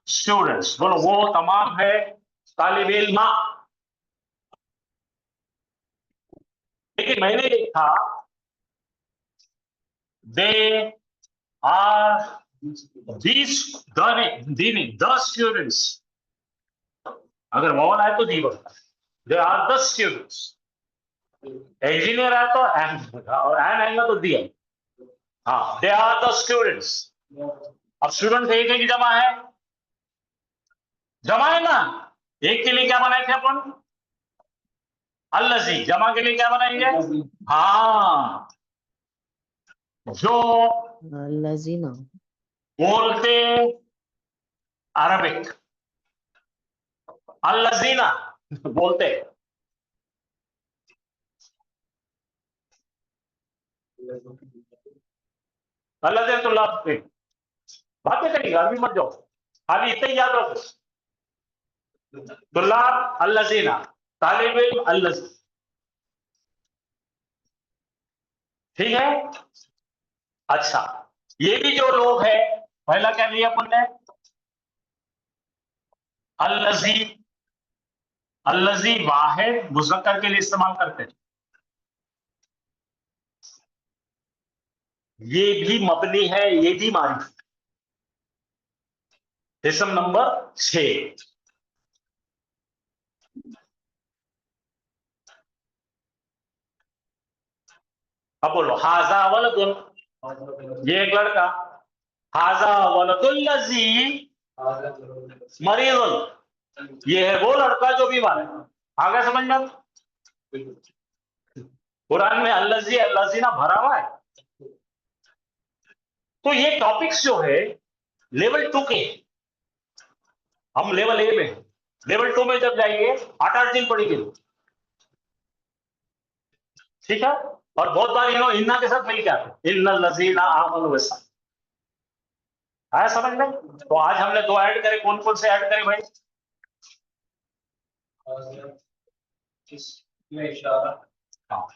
स्टूडेंट्स, बोलो वो तमाम है तालिब इल्म। लेकिन मैंने लिखा दे आर द स्टूडेंट्स। अगर वॉवल आए तो दी बोलता, they are the students. Engineer आए तो एंड, और एंड आएगा तो दी। हाँ, दे आर द स्टूडेंट्स। अब स्टूडेंट्स एक की जमा है, जमा है ना, एक के लिए क्या बनाए थे अपन, अल्लज़ी। जमा के लिए क्या बनाएंगे, हाँ, जो लजीना। बोलते अरबिक, अल्लज़ीना बोलते। अल्लाह तो लाभ पे बातें करेंगे, अभी मत जाओ, खाली इतना ही याद रखो, तुल्लाब अल्लज़ीना। तालिब इल्म अल्लज़ी, ठीक है। अच्छा, ये भी जो लोग है, पहला क्या लिया अपन ने, अल्लज़ी। अल्लज़ी वाहिद मुज़क्कर के लिए इस्तेमाल करते हैं। ये भी मबनी है, ये भी मारिफ। किस्म नंबर 6। अब बोलो, हाजा वलदुन, ये एक लड़का, हाजा वलदुल्लज़ी मरीज़ुन, ये है वो लड़का जो बीमार है। आ गया समझ में? कुरान में अल्लज़ी अल्लज़ी ना भरा हुआ है। तो ये टॉपिक्स जो है लेवल 2 के, हम लेवल ए में, लेवल 2 में जब जाएंगे 8-8 दिन पढ़ेंगे, ठीक है। और बहुत बार इन्ना के साथ मिल के आते, इन्नल लज़ीना आमनू वैसा, आया समझ में? तो आज हमने 2 ऐड करे, कौन कौन से ऐड करे भाई? इसमें इशारा। हाँ,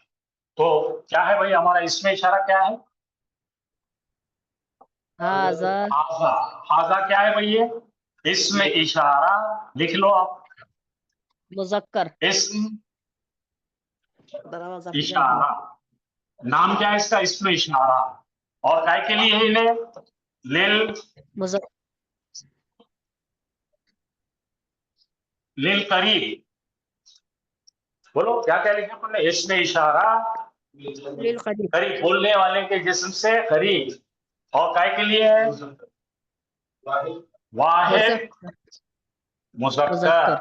तो क्या है भाई हमारा इसमें इशारा क्या है? हाजा हाजा। हाजा क्या है भाई? ये इसमें इशारा, लिख लो आप, मुज़क्कर इसम दरवाजा इशारा। नाम क्या है इसका? इसमें इशारा। और काय के लिए है इन्हें? लिल लिल करीब। बोलो क्या क्या लिखा आपने? इसमें इशारा करीब, बोलने वाले के जिस्म से करीब। और काय के लिए है? वाहिद मुज़क्कर।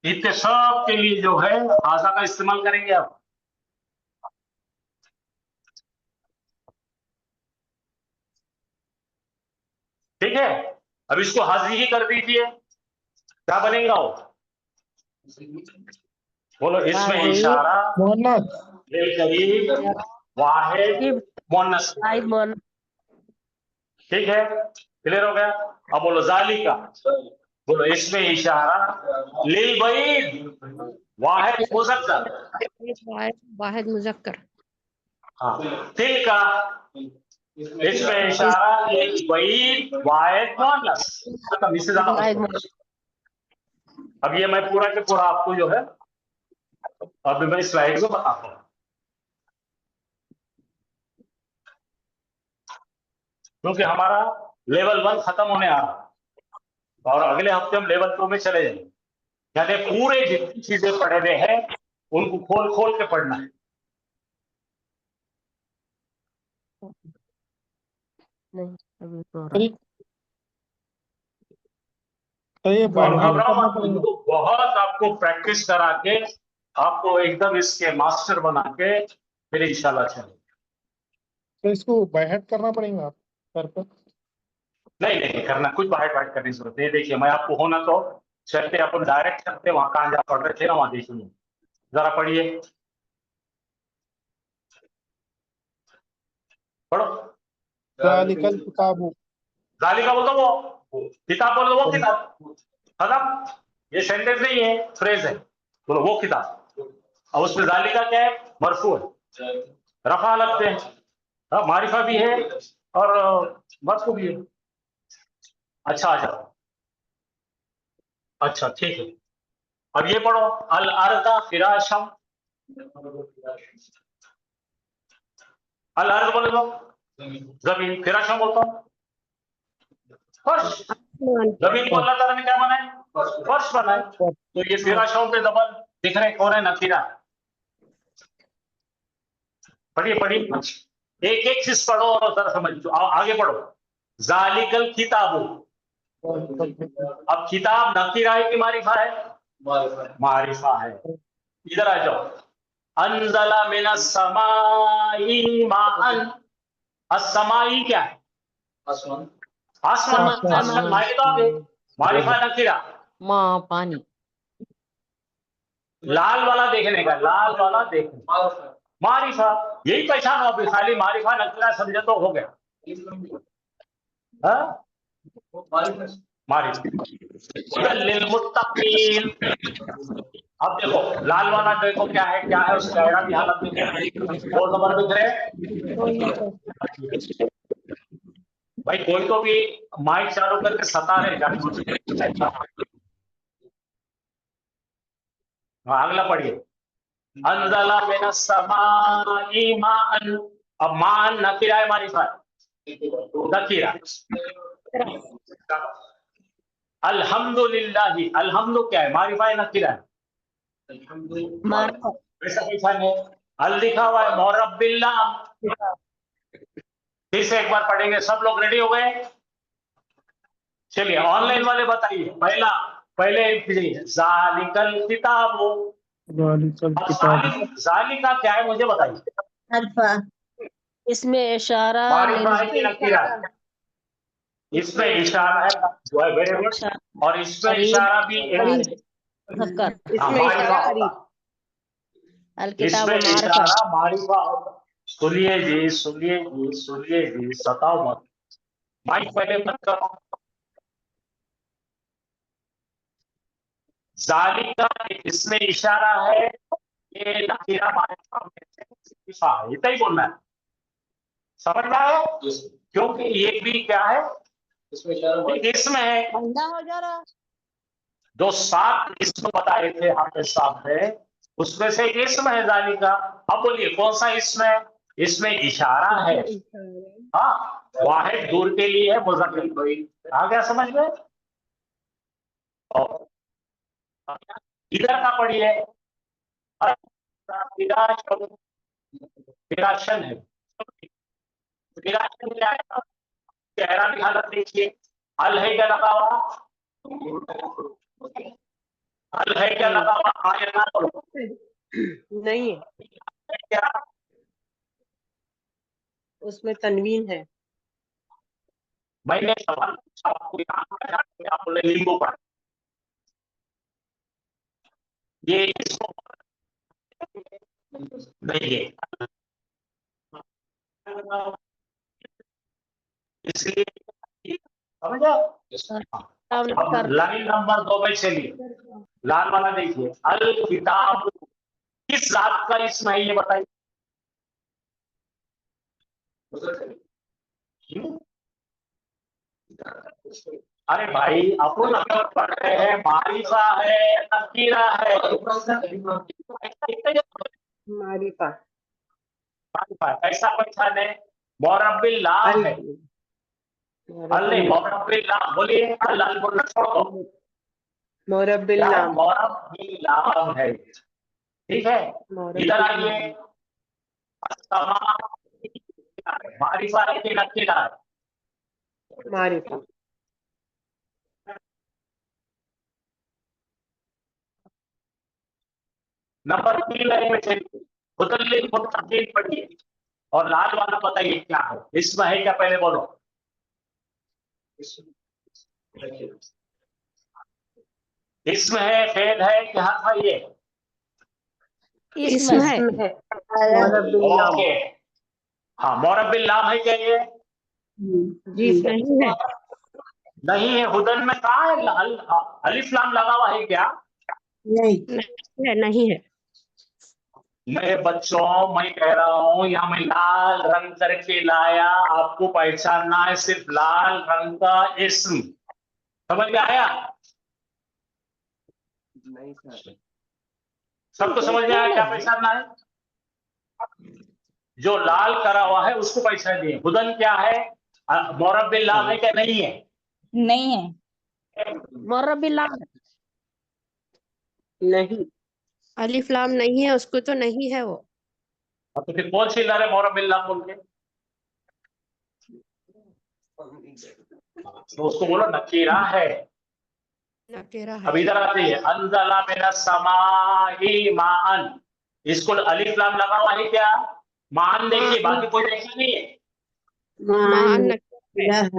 इतने सब के लिए जो है हाजा का इस्तेमाल करेंगे आप। ठीक है, अब इसको हाजी ही कर दीजिए, क्या बनेगा वो? बोलो, इसमें वाहिद इशारा मोहम्मद लिल करीब वाहिद मुअन्नस। ठीक है, क्लियर हो गया? अब बोलो जालिका, बोलो इसमें इशारा लिल बईद वाहिद मुज़क्कर। वाहिद मुज़क्कर। हाँ, तिलका, इसमें इशारा लिल बईद वाहिद मुअन्नस। खत्म, इससे ज्यादा मत करो। अब ये मैं पूरा के पूरा आपको जो है अभी मैं स्लाइड में बताता हूँ, क्योंकि हमारा लेवल 1 खत्म होने आ रहा है और अगले हफ्ते हम लेवल 2 में चले जाएंगे। यानी पूरे जितनी चीजें पढ़े हुए हैं उनको खोल खोल के पढ़ना है। नहीं अभी तो तो ये और बाहर घबराओ करना मत, पड़ेगा। इनको बहुत आपको प्रैक्टिस करा के आपको एकदम इसके मास्टर बना के फिर इंशाल्लाह चलेंगे। तो इसको बाहर करना पड़ेगा सर पर। नहीं नहीं करना, कुछ बाहर बाहर करने की जरूरत नहीं। देखिए मैं आपको होना तो चलते अपन डायरेक्ट करते, वहां कहाँ जा पढ़ रहे थे ना, वहां देखिए जरा पढ़िए, पढ़ो। ज़ालिकल किताबु। जालिका बोल दो, वो किताब बोल दो, वो किताब। खत्म, ये सेंटेंस नहीं है, फ्रेज है। बोलो वो किताब। अब उसमें जालिका क्या है? मरफू है, रफा लगते हैं। हाँ, मारिफा भी है और मरफू भी है। अच्छा आ जाओ, अच्छा ठीक है। अब ये पढ़ो, अल अर्दा फिराशम। अल अर्द बोल दो जमीन, फिराशम बोलता हूँ फर्श। जमीन को अल्लाह ताला ने क्या बनाया? फर्श बनाया। तो ये फिराशों पे डबल दिख रहे कौन है? नकीरा। पढ़िए पढ़िए, एक एक चीज पढ़ो और जरा समझ लो। आगे पढ़ो, जालिकल किताबु। अब किताब नकीरा है कि मारिफा है? मारिफा है। इधर आ जाओ, अंजला मिनस समाई माअन। अस्समाई क्या है? आसमान। आसमान माई किताब है, मारिफा नकीरा। माँ पानी। लाल वाला देखने का, लाल वाला देखने, मारिफा। यही पहचानो, अभी खाली मारिफा नकीरा समझे तो हो गया। हाँ? लिलमुत्तकीन। अब देखो लाल वाला देखो क्या है उसका एराबी हालत देखो, 2 नंबर दिख रहे। भाई कोई तो भी माइक चालू करके सता रहे जानबूझ। हाँ, अगला पढ़िए। अंज़ला मिनस समाई माअन। अब मान नकीरा है मारिफा, नकीरा। अल्हम्दुलिल्लाह, अल्हम्दु क्या है, मारिफा है नकीरा है? वैसा कैसा है? अल लिखा हुआ है मोरब्बिल्लाह। फिर से एक बार पढ़ेंगे, सब लोग रेडी हो गए? चलिए ऑनलाइन वाले बताइए, पहले जालिकल किताबु। अब जालिका क्या है मुझे बताइए। इसमें इशारा मारिफा है कि नकीरा? इसमें इशारा है, वेरी गुड। और इसमें इशारा भी मुज़क्कर। इसमें इशारा करीब। अल-किताब इसमें मारिफा। इशारा मारिफा होता। सुनिए जी, सताओ मत। माइक पहले बंद करो। जालिका इसमें इशारा है, ये नकीरा मारिफा में इतना ही बोलना है, समझ में आया? क्योंकि ये भी क्या है, इसमें इशारा इसमें है। बंदा हो जा रहा। जो 7 इसमें बताए थे आपके सामने, उसमें से एक इसम है जालिका। अब बोलिए कौन सा इसम है? इसमें इशारा है। हाँ, वाहिद दूर के लिए है, मुज़क्कर। आ गया समझ में? और इधर का पढ़िए। विराशन है। विराशन क्या है? चेहरा की हालत देखिए। अल है क्या लगा हुआ? अल है क्या लगा हुआ? आया ना बोलो। नहीं है, क्या? उसमें तनवीन है। मैंने सवाल पूछा, आपको याद आया? आप बोले लिंगो पर। ये इसको नहीं है, इसलिए समझो। अब लाइन नंबर 2 में चलिए, लाल वाला देखिए। अल किताब किस जात का इसम है ये बताइए। अरे भाई अपन अगर पढ़ रहे हैं, मारिफा है नकीरा है। मारिफा। ऐसा पहचान है, मोरब्बिल्लाह है। अल नहीं, मोरब्बिल्लाह बोलिए। अल बोलना छोड़ दो, मोरब्बिल्लाह। मोरब्बिल्लाह है, ठीक है। इधर आइए। मारिफा है कि नकीरा है? मारिफा। नंबर 3 लाइन में चलिए। मुतल्लिक मुतअद्दिल पढ़िए और लाल वाला बताइए क्या है। इसमें है क्या पहले बोलो। इसमें है, फेल है कि हर्फ है ये? इसमें है। मोरब्बिल्लाह। ओके, हाँ मोरब्बिल्लाह है क्या ये? जी नहीं है। नहीं है। हुदन में कहा है अलिफ लाम लगा हुआ है क्या? नहीं है। मेरे बच्चों, मैं कह रहा हूं यहाँ मैं लाल रंग करके लाया, आपको पहचानना है सिर्फ लाल रंग का इस्म। समझ में आया? सबको समझ में आया क्या पहचानना है? जो लाल करा हुआ है उसको पहचानिए। हुदन क्या है? मोरब्बिल्लाह है क्या? नहीं है। नहीं है। मोरब्बिल्लाह नहीं। अलिफ लाम नहीं है, उसको तो नहीं है वो। तो फिर कौन सी लाल है मोरब्बिल्लाह बोल के? तो उसको बोलो नकीरा है। नकीरा अब है। इधर आते हैं। अंज़ला मिनस समाई माअन, इसको अलिफ लाम लगा हुआ है क्या? मान देखिए, बाकी कोई देखा नहीं है। मान नकीरा है।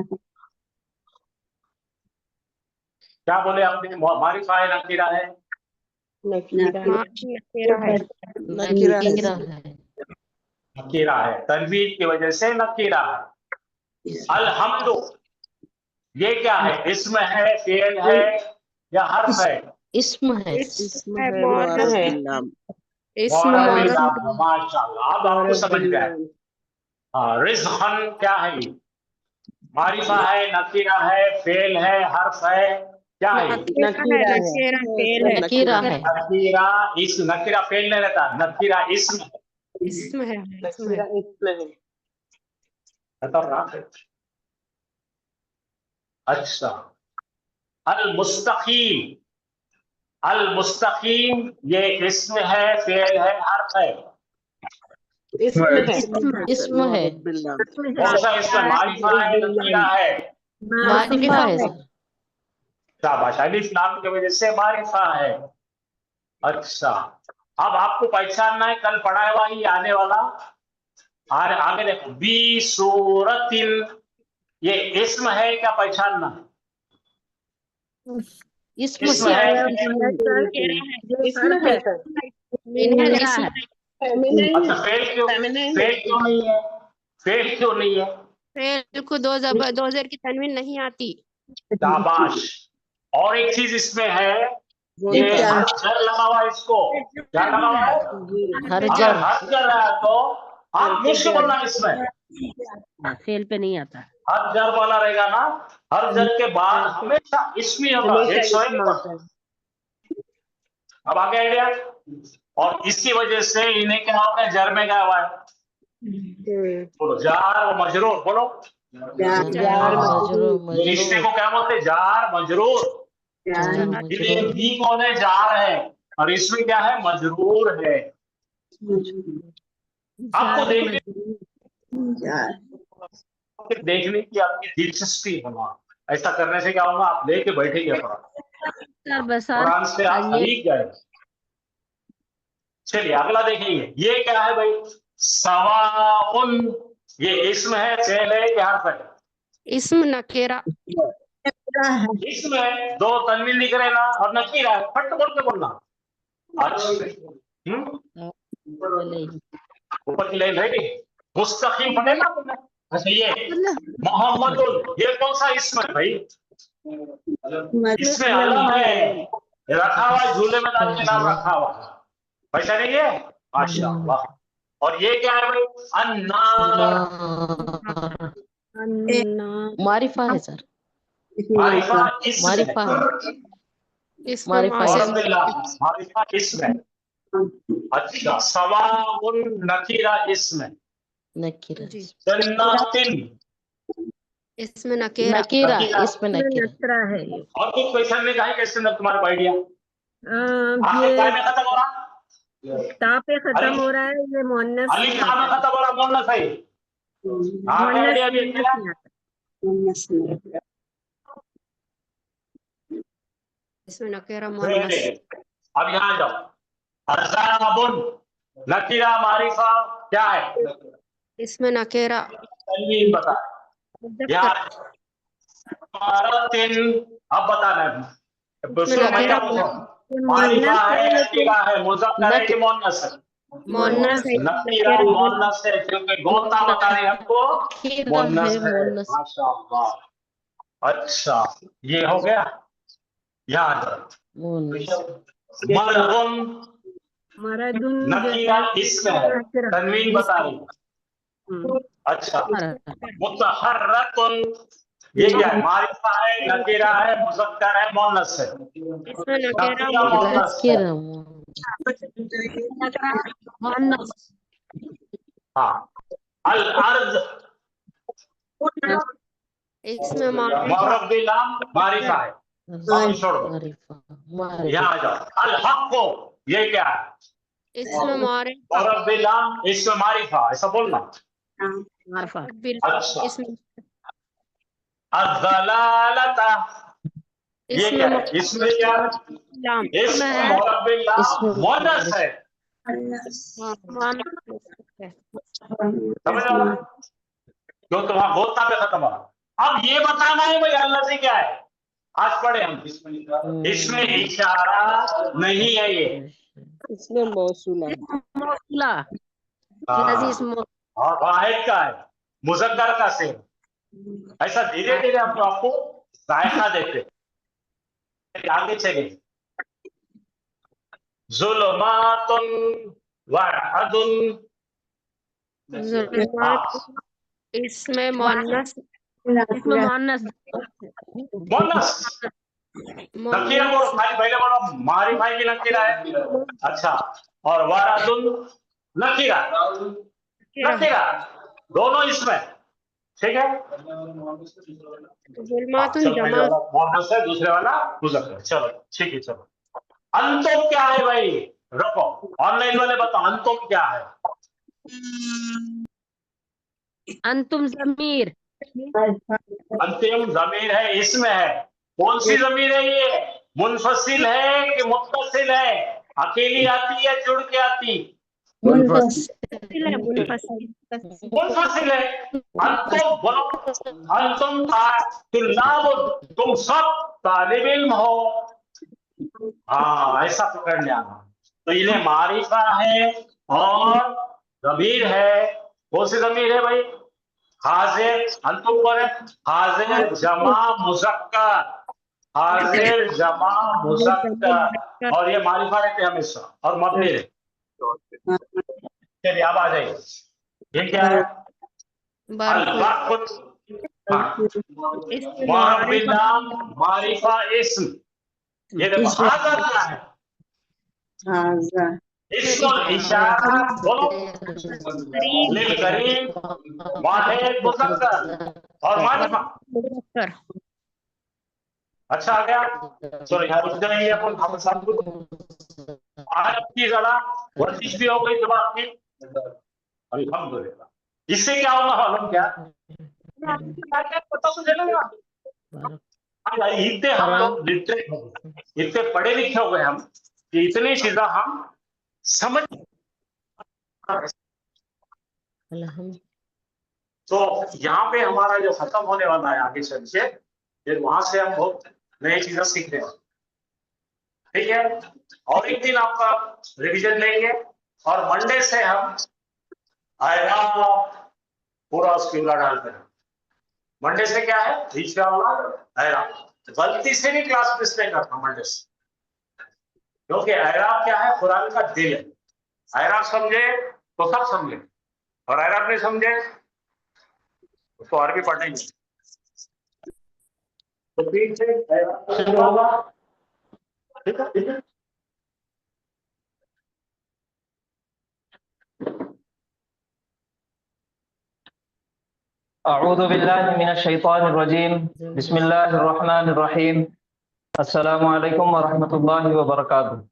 क्या बोले आपने? मारिफा है नकीरा है? नकीरा। मान नकीरा है। नकीरा है। नकीरा है, तनवीन की वजह से नकीरा है। अल्हम्दु ये क्या है? इसम है, फेल है या हर्फ है? इसम है। इसम है, है मौरब मुअर्रफ है। बिल्लाम। इसम मौरब मौरब बिल्लाम, माशाल्लाह, अब आपको मौरब समझ में आया। बिल्लाम। हाँ, रिज़्क़न क्या है? ये मारिफा है, नकीरा है, फेल है, हर्फ है, क्या है? नकीरा है, नकीरा है। नकीरा फेल है। नकीरा है। नकीरा, इस नकीरा फेल नहीं रहता, नकीरा इसम है। इसम है। इसम नकीरा है। इसमें है। खतरनाक है। अच्छा, अल मुस्तकीम, अल मुस्तकीम ये इसम है, फेल है, हर्फ है? इसमें है। इसम है। मुअर्रफ बिल्लाम। कौन सा इसमें? मारिफा है, नकीरा है? मारिफा है सर। शाबाश, अलिफ लाम की वजह से मारिफा है। अच्छा, अब आपको पहचानना है, कल पढ़ा हुआ ही आने वाला। और आगे देखो, बी सूरतिन, ये इसम है क्या पहचानना? इसम इसम है, इसमें है सर। इसम फेमिनिन अच्छा फेल क्यों? फेमिनिन फेल क्यों नहीं है? फेल क्यों नहीं है? फेल को दो ज़ेर की तनवीन नहीं आती। शाबाश। और एक चीज इसमें है, वो ये क्या? हर जर लगा हुआ है, इसको क्या लगा हुआ है? हर अगर जर हर जर है तो आप मुश्किल बोलना इसमें फेल पे नहीं आता। हर जर वाला रहेगा ना, हर जर के बाद हमेशा इसमें होगा, हमेशा 101 इसमें होता है। अब आगे आइडिया। और इसकी वजह से इन्हें क्या होगा, जर में क्या हुआ है? बोलो जार और मजरूर, बोलो जार ये रिश्ते को क्या बोलते हैं? जार मजरूर। ये भी कौन है? जार है, और इसमें क्या है? मजरूर है। आपको देखने की आपकी दिलचस्पी होना, ऐसा करने से क्या होगा? आप लेके बैठेंगे कुरान से, आप सीख गए। चलिए अगला देखेंगे, ये क्या है भाई? सवाउन, ये इसम है, फेल है क्या हर्फ है? इसम नकेरा। इसमें दो तनवीन लिख रहे ना, और नकीरा है, फट बोल के बोलना। अच्छा, ऊपर की लाइन रेडी, मुस्तकीम पढ़े ना तुमने? अच्छा, ये मोहम्मदुल, ये कौन सा इसम है भाई? इसमें अलम है, रखा हुआ है, झूले में डाल के नाम रखा हुआ है, पैसा नहीं है? माशाअल्लाह। और ये क्या है भाई? अन्नार, मारिफा है सर। मारिफा इसम है। मारिफा है। इसम मारिफा मारिफा इसम है। अच्छा, सवाउन नकीरा इसम है। नकीरा। जन्नतिन, इसमें नकेरा। नकेरा इसमें नकेरा है। और कुछ क्वेश्चन नहीं कहा कैसे अंदर तुम्हारा आइडिया? आपके काय में खत्म हो रहा? ता पे खत्म हो रहा है, ये मुअन्नस अली कहाँ में खत्म हो रहा? बोलना सही। आपका आइडिया भी क्या? इसमें नकेरा अब मुअन्नस। यहाँ जाओ, अज़ाबुन नकीरा मारिफा क्या है? इसमें नकेरा। तनवीन बता यार। अब बताना है, मारिफा है, नकीरा है, मुज़क्कर है कि मुअन्नस है? मुअन्नस है। नकीरा मुअन्नस है, क्योंकि गोता बता रहे हैं हमको मुअन्नस है। माशाअल्लाह। अच्छा, ये हो गया। याद मरदुन नकीरा इसम है, तनवीन बता रही। अच्छा, मुतहर्रकुन ये क्या है? मारिफा है, नकीरा है, मुज़क्कर है, मुअन्नस है? इसमें नकेरा मुअन्नस है। हाँ, अल अर्ज इसमें मुअर्रफ बिल लाम मारिफा है। बाकी छोड़ दो, यहाँ आ जाओ। अल हक़्क़ु ये क्या है? इसमें मुअर्रफ बिल लाम, इसमें मारिफा, ऐसा बोलना। अच्छा, इसमें अज़्ज़लालता ये क्या है? इसमें क्या? इसमें मुअर्रफ बिल लाम मुअन्नस है। समझ आ रहा है? जो तुम्हारा गोता पे खत्म हो रहा। अब ये बताना है भाई अल्लाह से क्या है? आज पढ़े हम, इसमें इशारा नहीं है, ये इसमें मौसूला और वाहिद का है, मुज़क्कर का से। ऐसा धीरे धीरे हम आपको जायका देते। आगे चलिए, जुल्मातुन व अदुन। जुल्मात इसमें मोन्नस मोनस नकीरा बोलो, खाली पहले बोलो मारी भाई की नकीरा है। अच्छा, और वारादुन नकीरा, नकीरा दोनों इसमें, ठीक है। जुल्मातुन चलो, पहले जमा वाला मोहनस है, दूसरे वाला मुज़क्कर। चलो ठीक है, चलो। अंतुम क्या है भाई? रखो, ऑनलाइन वाले बताओ अंतुम क्या है? अंतुम जमीर। अंतिम जमीर है, इसमें है। कौन सी जमीर है ये? मुनफसिल है कि मुत्तसिल है? अकेली आती है, जुड़ के आती? मुनफसिल है, मुनफसिल। मुनफसिल है। अंतुम बोलो, अंतुम तुल्लाब, तुम सब तालिब इल्म हो। हाँ, ऐसा पकड़ लिया। तो इन्हें मारिफा है और ज़मीर है। कौन सी ज़मीर है भाई? हाजिर, अंतुम कौन है? हाजिर जमा मुज़क्कर, हाजिर जमा मुज़क्कर, और ये मारिफा रहते हैं हमेशा, और मबनी रहते। चलिए अब आ जाइए, ये क्या है? अल-वक़्त। मारिफा इस्म। ये देखो, हाज़ा क्या है? इस्मुल इशारा, बोलो, लिल करीब, वाहिद मुज़क्कर, और मारिफा। अच्छा आ गया। चलो यहाँ रुक जाएंगे अपन, हम सब कुछ आज की जरा वर्जिश भी हो गई दिमाग की, अल्हम्दुलिल्लाह। इससे क्या होगा मालूम क्या? पता तो चलेगा। इतने हम लोग लिटरेट हो गए, इतने पढ़े लिखे हो गए हम, कि इतनी चीजें हम समझ। तो यहाँ पे हमारा जो खत्म होने वाला है आगे चल के, फिर वहां से हम बहुत नई चीजें सीख रहे हैं, ठीक है। और एक दिन आपका रिवीजन लेंगे, और मंडे से हम आएगा पूरा उसकी उला डालते हैं। मंडे से क्या है? इंशाअल्लाह गलती से भी क्लास मिस नहीं करता मंडे से, क्योंकि ऐराब क्या है? कुरान का दिल है। ऐराब समझे तो सब समझे, और ऐराब नहीं समझे उसको अरबी पढ़ेंगे तो ठीक है, ऐराब होगा, ठीक है, ठीक है। अऊज़ु बिल्लाहि मिनश शैतानिर रजीम, बिस्मिल्लाहिर रहमानिर रहीम, अस्सलामु अलैकुम व रहमतुल्लाहि व बरकातुहू।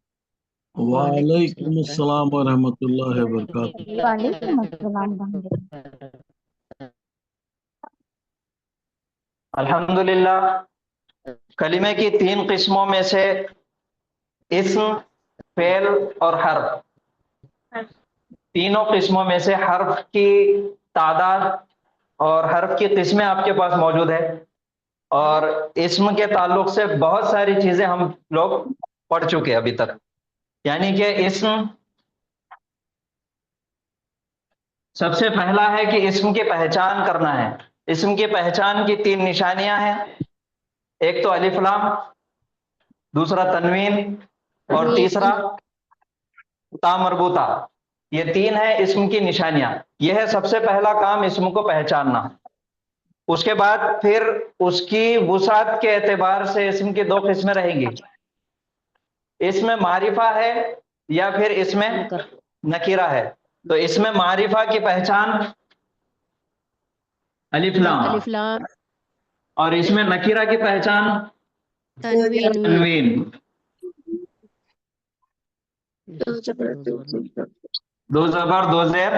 वालेकुम अस्सलाम व रहमतुल्लाहि व बरकातुहू। अल्हम्दुलिल्लाह, कलिमे की 3 किस्मों में से इस्म, फेल और हर्फ, तीनों किस्मों में से हर्फ की तादाद और हर्फ की किस्में आपके पास मौजूद है, और इस्म के ताल्लुक से बहुत सारी चीजें हम लोग पढ़ चुके हैं अभी तक। यानी कि इस्म, सबसे पहला है कि इस्म की पहचान करना है। इस्म की पहचान की 3 निशानियां हैं, एक तो अलिफ लाम, दूसरा तनवीन, और तीसरा ता मरबूता। ये 3 है इस्म की निशानियां। यह है सबसे पहला काम, इस्म को पहचानना। उसके बाद फिर उसकी वुसात के एतबार से इस्म की 2 किस्में रहेंगी, इसमें मारिफा है या फिर इसमें नकीरा है। तो इसमें मारिफा की पहचान अलिफ लाम, और इसमें नकीरा की पहचान तनवीन। दो जबर दो जेर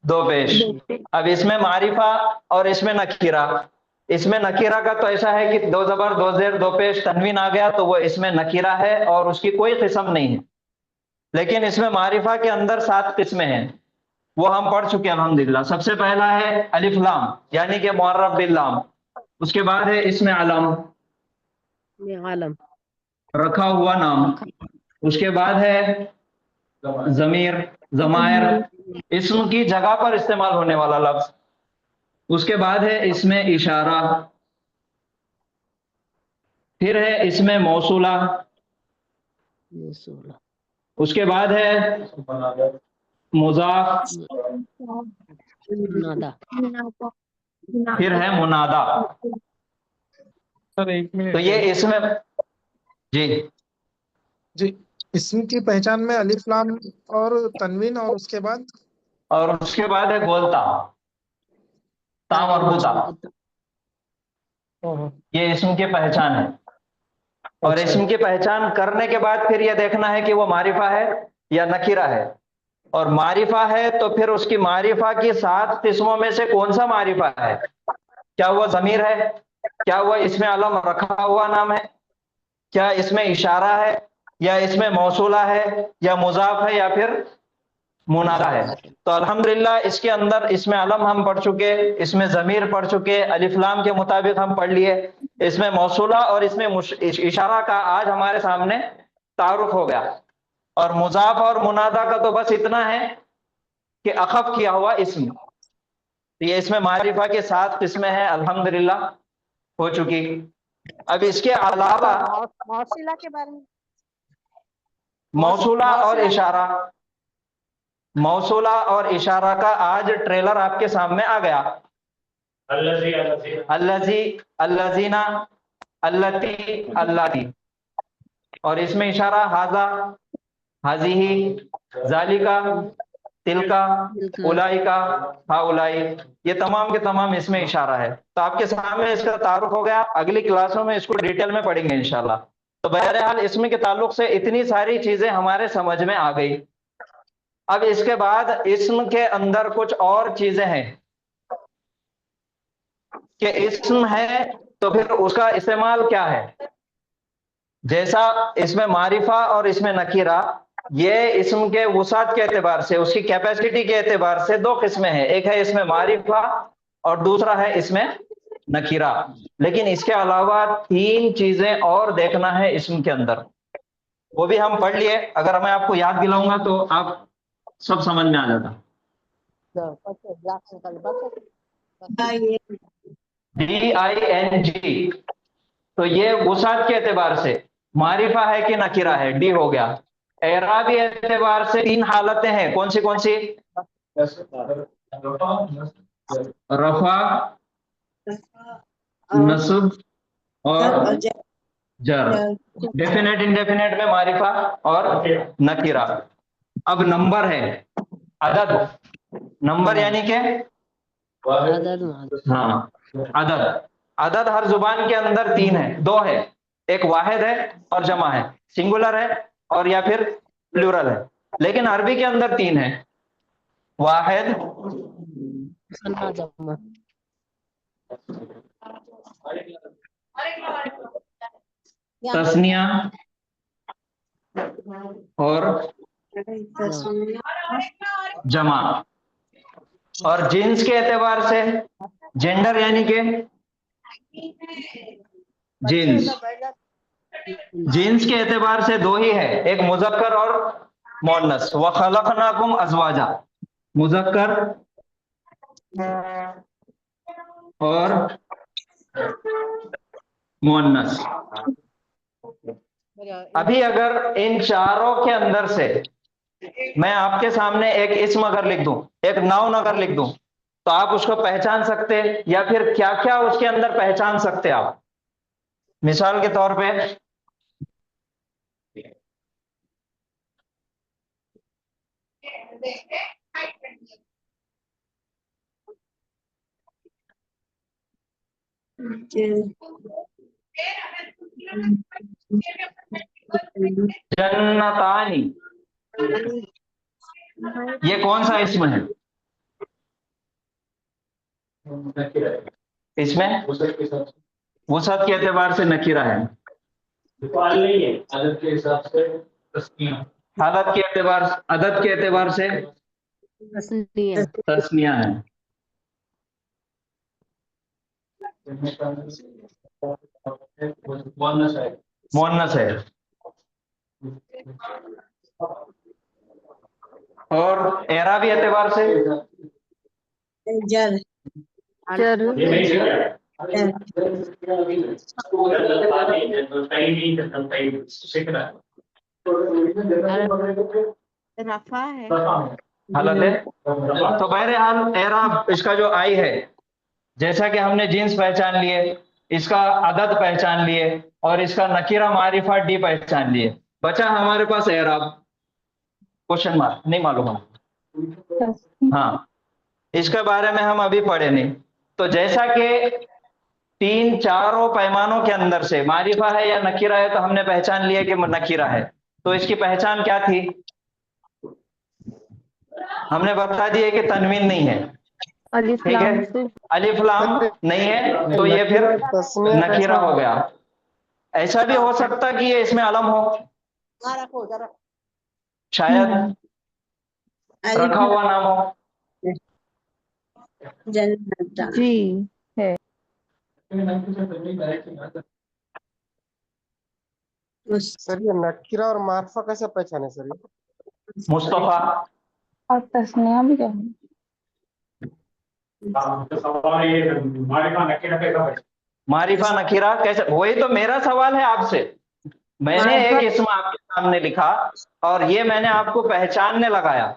दो पेश। अब इसमें मारिफा और इसमें नकीरा। इसमें नकीरा का तो ऐसा है कि 2 जबर 2 जेर 2 पेश तनवीन आ गया तो वो इसमें नकीरा है और उसकी कोई किस्म नहीं है। लेकिन इसमें मारिफा के अंदर 7 किस्में हैं, वो हम पढ़ चुके हैं अल्हम्दुलिल्लाह। सबसे पहला है अलिफ लाम, यानी कि मुअर्रफ बिल लाम। उसके बाद है इसमें आलम, रखा हुआ नाम। उसके बाद है जमीर, जमायर, इस्म की जगह पर इस्तेमाल होने वाला लफ्ज। उसके बाद है इसमें इशारा, फिर है इसमें मौसूला, उसके बाद है मुजाफ, फिर है मुनादा। सर एक मिनट। तो ये इसमें जी जी, इसम की पहचान में अलिफ लाम और तनवीन और उसके बाद है गोलता, ता मरबूता। ये इसम की पहचान है। और अच्छा। इसम की पहचान करने के बाद फिर यह देखना है कि वो मारिफा है या नकीरा है। और मारिफा है तो फिर उसकी मारिफा की 7 किस्मों में से कौन सा मारिफा है? क्या वो जमीर है? क्या वो इसमें अलम रखा हुआ नाम है? क्या इसमें इशारा है, या इसमें मौसूला है, या मुजाफ है, या फिर मुनादा है? तो अल्हम्दुलिल्लाह इसके अंदर इसमें अलम हम पढ़ चुके, इसमें जमीर पढ़ चुके, अलिफ्लाम के मुताबिक हम पढ़ लिए, इसमें मौसूला और इसमें इशारा का आज हमारे सामने तारुफ हो गया। और मुजाफ और मुनादा का तो बस इतना है कि अखफ किया हुआ इसम। तो ये इसमें मारिफा के 7 किस्में हैं, अल्हम्दुलिल्लाह हो चुकी। अब इसके अलावा मौसिला के बारे में मौसूला और इशारा, मौसूला और इशारा का आज ट्रेलर आपके सामने आ गया। अल्लजी, अल्लजीना, अल्लती, अल्लाती। और इसमें इशारा हाजा, हाजिही, जालिका, तिलका, उलाइका, हाउलाई। ये तमाम के तमाम इसमें इशारा है। तो आपके सामने इसका तारुफ हो गया। अगली क्लासों में इसको डिटेल में पढ़ेंगे इंशाल्लाह। तो बहरहाल इसमें के ताल्लुक से इतनी सारी चीजें हमारे समझ में आ गई। अब इसके बाद इस्म के अंदर कुछ और चीजें हैं कि इस्म है तो फिर उसका इस्तेमाल क्या है। जैसा इसमें मारिफा और इसमें नकीरा, ये इस्म के वुसात के एतबार से, उसकी कैपेसिटी के एतबार से 2 किस्में हैं। एक है इसमें मारिफा और दूसरा है इसमें नकीरा। लेकिन इसके अलावा 3 चीजें और देखना है इस्म के अंदर, वो भी हम पढ़ लिए। अगर मैं आपको याद दिलाऊंगा तो आप सब समझ में आ जाता। DING, तो ये वुसात के एतबार से मारिफा है कि नकीरा है, डी हो गया। एराबी एतबार से 3 हालतें हैं, कौन सी? रफा, नस्ब और जर। डेफिनेट इंडेफिनेट में मारिफा और नकीरा। अब नंबर है, अदद। नंबर यानी के हाँ, अदद। अदद हर जुबान के अंदर 3 है, 2 है। एक वाहिद है और जमा है, सिंगुलर है और या फिर प्लूरल है। लेकिन अरबी के अंदर 3 है, वाहिद, तस्निया और जमा। और जिन्स के एतबार से, जेंडर यानी के जिन्स, जिन्स के एतबार से 2 ही है, एक मुजक्कर और मुअन्नस। व खलकनाकुम अज़वाजा, मुजक्कर और मुअन्नस। अभी अगर इन चारों के अंदर से मैं आपके सामने एक इस्म अगर लिख दूं, एक नाउन अगर लिख दूं, तो आप उसको पहचान सकते, या फिर क्या क्या उसके अंदर पहचान सकते आप? मिसाल के तौर पे जन्नतानी, ये कौन सा इस्म है? इसमें वुसअत के एतबार से नकीरा है, अदद के हिसाब से तस्नीया, हालत के एतबार, अदद के एतबार से तस्निया है। मुअन्नस है। और एराबी एतबार से जर। ये नहीं है, रफा है। हालत है। तो बहरहाल एराब इसका जो आई है, जैसा कि हमने जीन्स पहचान लिए, इसका अदद पहचान लिए और इसका नकीरा मारिफा डी पहचान लिए, बचा हमारे पास एराब क्वेश्चन मार्क, नहीं मालूम हम। हाँ, इसके बारे में हम अभी पढ़े नहीं। तो जैसा कि तीन चारों पैमानों के अंदर से मारिफा है या नकीरा है, तो हमने पहचान लिया कि नकीरा है। तो इसकी पहचान क्या थी? हमने बता दिया कि तनवीन नहीं है, ठीक है, अलिफ लाम नहीं है, तो ये फिर नकीरा हो गया। ऐसा भी हो सकता कि ये इसमें अलम हो, शायद रखा हुआ नाम हो। जी है। सर ये नकीरा और मार्फा कैसे पहचाने सर? मुस्तफा और तस्निया भी क्या? मारिफा नकीरा कैसे? वही तो मेरा सवाल है आपसे। मैंने एक इसम आपके सामने लिखा और ये मैंने आपको पहचानने लगाया,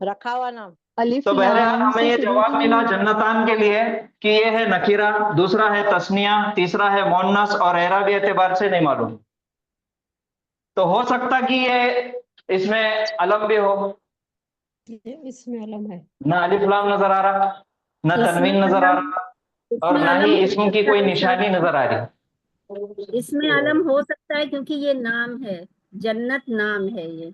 रखा हुआ नाम। तो बहरहाल हमें ये जवाब मिला जन्नतान के लिए कि ये है नकीरा, दूसरा है तस्निया, तीसरा है मोन्नस और एराबी एतबार से नहीं मालूम। तो हो सकता कि ये इसमें अलम भी हो। इसमें अलम है, ना अलिफ लाम नजर आ रहा, ना तनवीन नजर आ रहा और ना ही इसम की कोई निशानी नजर आ रही। इसमें अलम हो सकता है क्योंकि ये नाम है, जन्नत नाम है ये,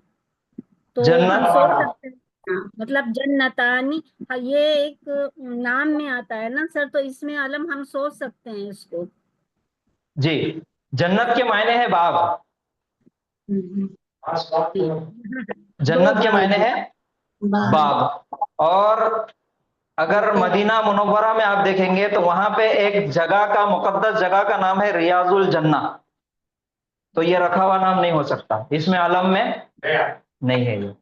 तो जन्नत हम सोच सकते हैं। हाँ, मतलब जन्नतानी, हाँ, ये एक नाम में आता है ना सर, तो इसमें अलम हम सोच सकते हैं इसको। जी, जन्नत के मायने है बाब, जन्नत के मायने है बाब। और अगर मदीना मुनव्वरा में आप देखेंगे तो वहां पे एक जगह का, मुकद्दस जगह का नाम है रियाजुल जन्ना, तो ये रखा हुआ नाम नहीं हो सकता, इसमें अलम में नहीं है ये।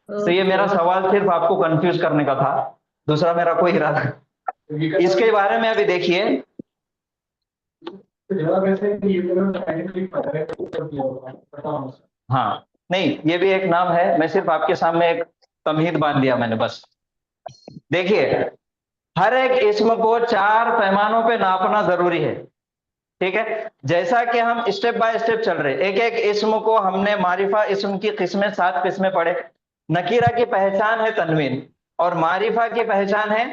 तो ये मेरा सवाल सिर्फ आपको कंफ्यूज करने का था, दूसरा मेरा कोई इरादा। इसके बारे में अभी देखिए, हाँ नहीं, ये भी एक नाम है, मैं सिर्फ आपके सामने एक तमहीद बांध दिया मैंने बस। देखिए, हर एक इस्म को चार पैमानों पे नापना जरूरी है, ठीक है। जैसा कि हम स्टेप बाय स्टेप चल रहे, एक एक इस्म को हमने मारिफा इस्म की किस्में, 7 किस्में पढ़े। नकीरा की पहचान है तनवीन और मारिफा की पहचान है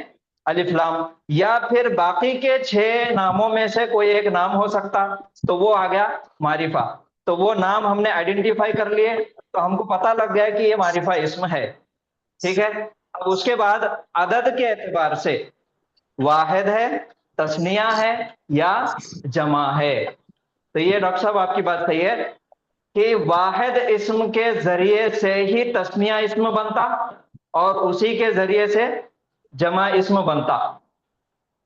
अलिफ लाम, या फिर बाकी के 6 नामों में से कोई एक नाम हो सकता, तो वो आ गया मारिफा। तो वो नाम हमने आइडेंटिफाई कर लिए, तो हमको पता लग गया कि ये मारिफा इस्म है, ठीक है। अब उसके बाद अदद के एतबार से वाहिद है, तस्निया है या जमा है। तो ये डॉक्टर साहब आपकी बात सही है कि वाहिद इस्म के जरिए से ही तस्निया इस्म बनता और उसी के जरिए से जमा इस्म बनता।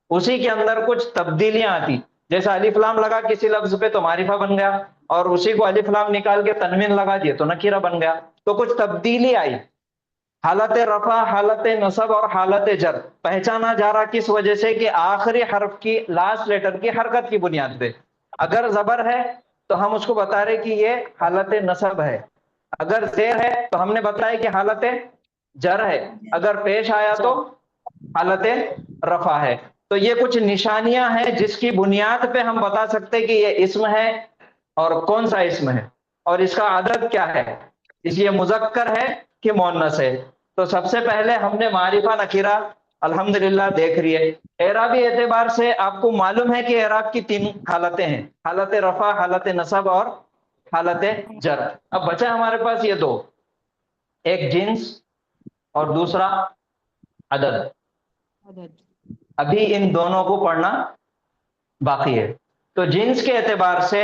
उसी के अंदर कुछ तब्दीलियां आती, जैसे अलिफ लाम लगा किसी लफ्ज पे तो मारिफा बन गया, और उसी को अलिफ लाम निकाल के तनवीन लगा दिए तो नकीरा बन गया। तो कुछ तब्दीली आई, हालत रफा, हालत नसब और हालत जर पहचाना जा रहा किस वजह से कि आखिरी हर्फ की, लास्ट लेटर की हरकत की बुनियाद पे। अगर जबर है तो हम उसको बता रहे कि ये हालत नसब है, अगर जेर है तो हमने बताया कि हालत जर है, अगर पेश आया तो हालत रफा है। तो ये कुछ निशानियां हैं जिसकी बुनियाद पे हम बता सकते हैं कि ये इस्म है और कौन सा इस्म है और इसका आदत क्या है, इसलिए मुजक्कर है कि मुअन्नस है। तो सबसे पहले हमने मारिफा नकीरा अल्हम्दुलिल्लाह देख रही है। एराबी एतबार से आपको मालूम है कि एराब की 3 हालतें हैं, हालत रफा, हालत नसब और हालत जर। अब बचा हमारे पास ये 2, एक जिन्स और दूसरा अदद। अभी इन दोनों को पढ़ना बाकी है। तो जिन्स के एतबार से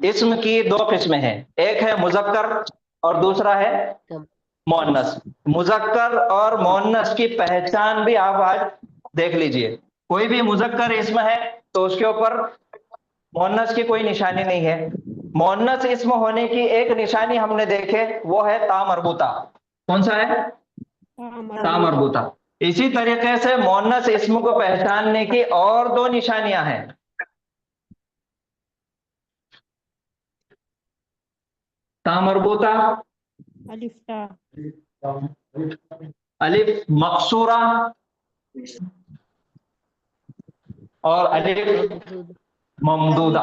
इस्म की 2 किस्में हैं, एक है मुजक्कर और दूसरा है मुअन्नस। मुजक्कर और मुअन्नस की पहचान भी आप आज देख लीजिए। कोई भी मुजक्कर इस्म है तो उसके ऊपर मुअन्नस की कोई निशानी नहीं है। मुअन्नस इस्म होने की एक निशानी हमने देखे, वो है ता मरबूता। कौन सा है? ता मरबूता। इसी तरीके से मोन्नस इस्म को पहचानने की और दो निशानियां हैं। ता मरबूता, अलिफ ता, अलिफ मकसूरा और अलिफ ममदूदा।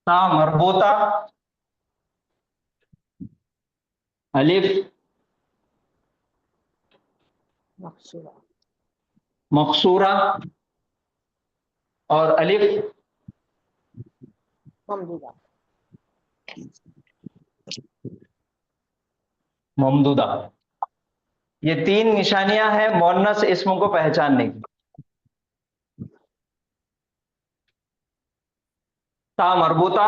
ता मरबूता, अलिफ मकसूरा और अलिफ ममदूदा। ये तीन निशानियां हैं मोन्नस इस्म को पहचानने की। ता मरबूता,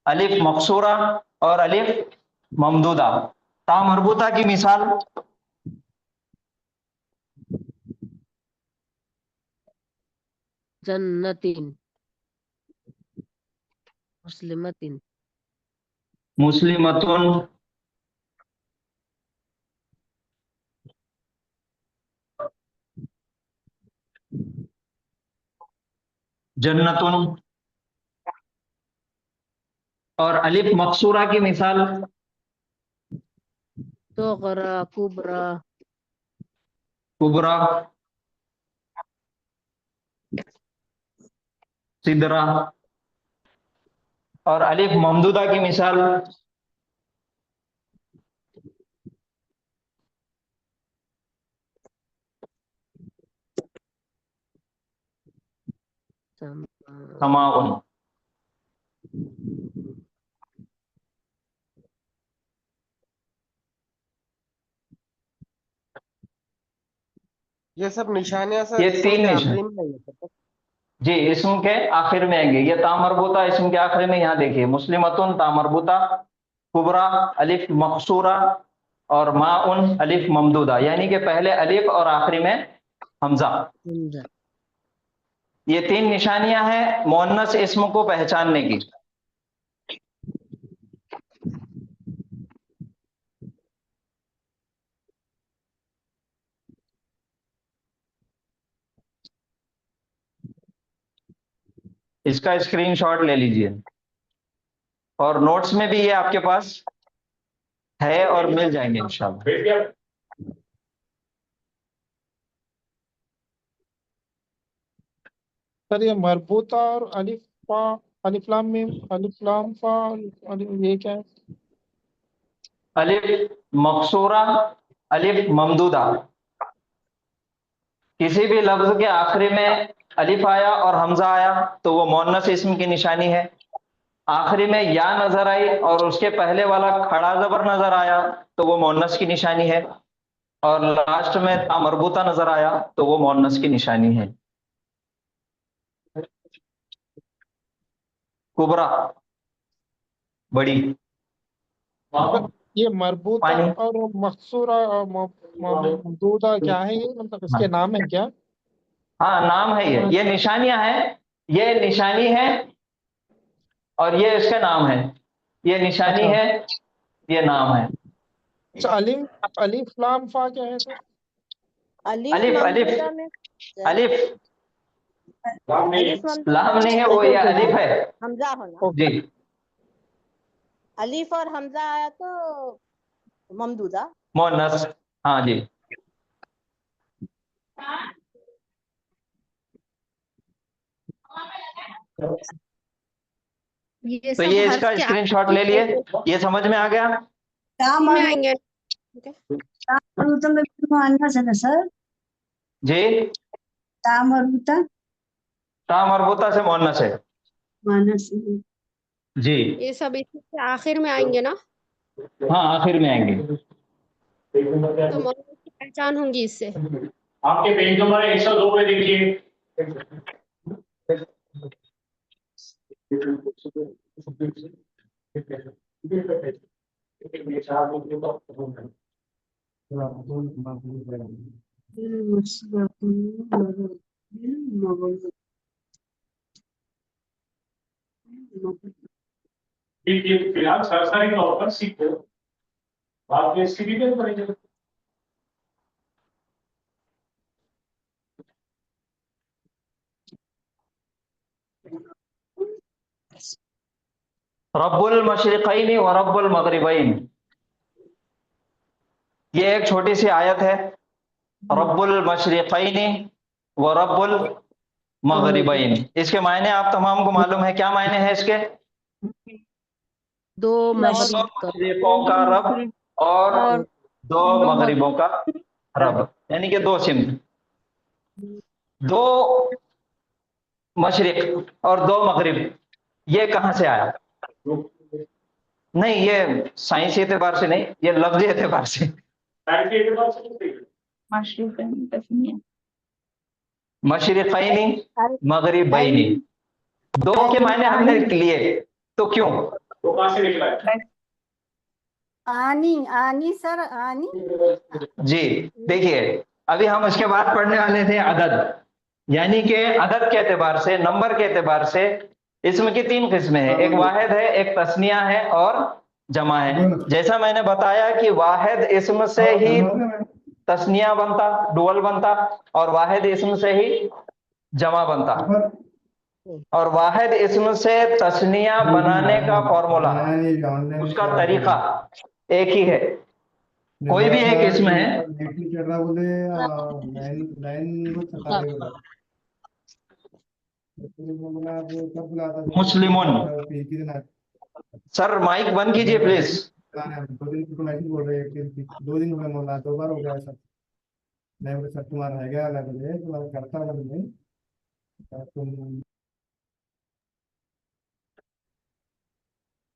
अलिफ मकसूरा और अलिफ ममदूदा। ता मरबूता की मिसाल जन्नतिन, मुस्लिमतिन, मुस्लिमतुन, जन्नतुन। और अलिफ मकसूरा की मिसाल तोगरा, कुबरा, कुबरा, सिदरा। और अलिफ ममदूदा की मिसाल समाउन। ये सब निशानियां सर ये इसम तीन के निशान आखिरी में नहीं है सर। जी इस्म के आखिर में आएंगे। ये तामरबूता इस्म के आखिर में, यहाँ देखिए मुस्लिमतुन तामरबूता, कुबरा अलिफ मकसूरा और माउन अलिफ ममदूदा, यानी कि पहले अलिफ और आखिरी में हमजा। हमजा। ये तीन निशानियां हैं मोन्नस इस्म को पहचानने की। इसका स्क्रीनशॉट ले लीजिए और नोट्स में भी ये आपके पास है और मिल जाएंगे इंशाल्लाह। सर ये मरबूता और अलिफ फा, अलिफ लाम मीम, अलिफ लाम फा, ये क्या है? अलिफ मकसूरा अलिफ ममदूदा। किसी भी लफ्ज के आखिरी में अलिफ आया और हमजा आया तो वो मोन्नस इस्म की निशानी है। आखिरी में या नजर आई और उसके पहले वाला खड़ा जबर नजर आया तो वो मोन्नस की निशानी है। और लास्ट में मरबूता नजर आया तो वो मोन्नस की निशानी है। कुबरा बड़ी, ये मरबूता पानी। और मकसूरा और ममदूदा क्या है? ये मतलब इसके हाँ, नाम है क्या? हाँ नाम है ये निशानियां हैं। ये निशानी है और ये इसका नाम है। ये निशानी अच्छा है, ये नाम है। अच्छा, अलिफ अलिफ लाम फा क्या है सर? अलिफ अलिफ अलिफ लाम नहीं है, वो ये अलिफ है हमजा होना। जी। अलिफ और हमजा आया तो ममदूदा। मोनस, हाँ जी। ये तो सब ये हर्फ इसका के स्क्रीनशॉट ले लिए, ये समझ में आ गया। में आएंगे। है ना सर? जी तामरूता ता मरबूता से मोनस है मानस। जी। ये सब इसके आखिर में आएंगे ना, हाँ आखिर में आएंगे। तो मोहम्मद की पहचान होंगी इससे। आपके पेज नंबर 102 पे देखिए। फिलहाल सरसरी तौर पर सीखो, बाद में इसकी डिटेल करेंगे। रब्बुल मशरिक़ैन व रब्बुल मग़रिबैन, ये एक छोटी सी आयत है। रब्बुल मशरिक़ैन व रब्बुल मग़रिबैन, इसके मायने आप तमाम को मालूम है। क्या मायने हैं इसके? दो दो मशरिकों का रब और दो मगरिबों का रब, यानी कि दो सिमत, दो मशरिक और दो मगरिब। ये कहाँ से आया? नहीं, ये साइंसी एतबार से नहीं, ये लफ्जी एतबार से। मशरिकैनी मगरिबैनी, दो के मायने हमने लिए, तो क्यों? तो कहाँ से निकला है? आनी सर, आनी। जी देखिए, अभी हम उसके बाद पढ़ने वाले थे अदद, यानी कि अदद के एतबार से, नंबर के एतबार से इसमें की तीन किस्में हैं। एक वाहिद है, एक तस्निया है और जमा है। जैसा मैंने बताया कि वाहिद इसम से ही तस्निया बनता, डुअल बनता, और वाहिद इसम से ही जमा बनता। और वाहिद इसम से तस्निया बनाने का फॉर्मूला, उसका तरीका एक ही है। कोई भी एक इसम है, मुस्लिमुन। सर माइक बंद कीजिए प्लीज। 2 दिन हो गए मोला, 2 बार हो गया सर। नहीं बोले सर तुम्हारा है क्या अलग है, तुम्हारा करता अलग नहीं तुम।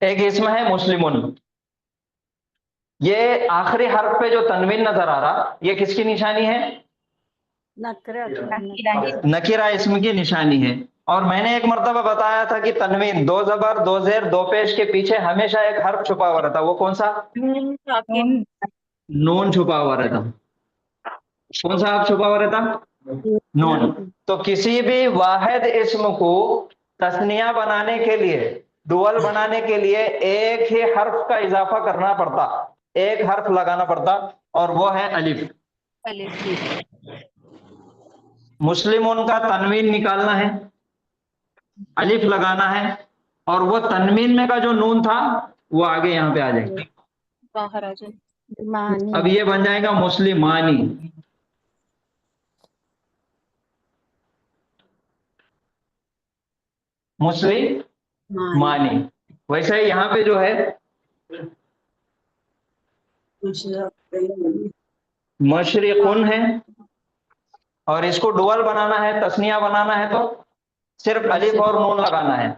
एक इसम है मुस्लिमुन, ये आखिरी हर्फ पे जो तनवीन नजर आ रहा, ये किसकी निशानी है? नकीरा इसम की निशानी है। और मैंने एक मर्तबा बताया था कि तनवीन, दो जबर, दो जेर, दो पेश के पीछे हमेशा एक हर्फ छुपा हुआ रहता। वो कौन सा? नून छुपा हुआ रहता। कौन सा हर्फ छुपा हुआ रहता? नून। तो किसी भी वाहिद इसम को तस्निया बनाने के लिए, डुअल बनाने के लिए एक ही हर्फ का इजाफा करना पड़ता, एक हर्फ लगाना पड़ता, और वो है अलिफ। मुस्लिमुन का तनवीन निकालना है, अलिफ लगाना है, और वो तनवीन में का जो नून था वो आगे यहाँ पे आ जाएगा, बाहर आ जाए। अब ये बन जाएगा मुस्लिमानी। मुस्लिमानी। वैसे ही यहाँ पे जो है मशरिकुन है, और इसको डुअल बनाना है, तस्निया बनाना है, तो सिर्फ अलिफ और नून लगाना है।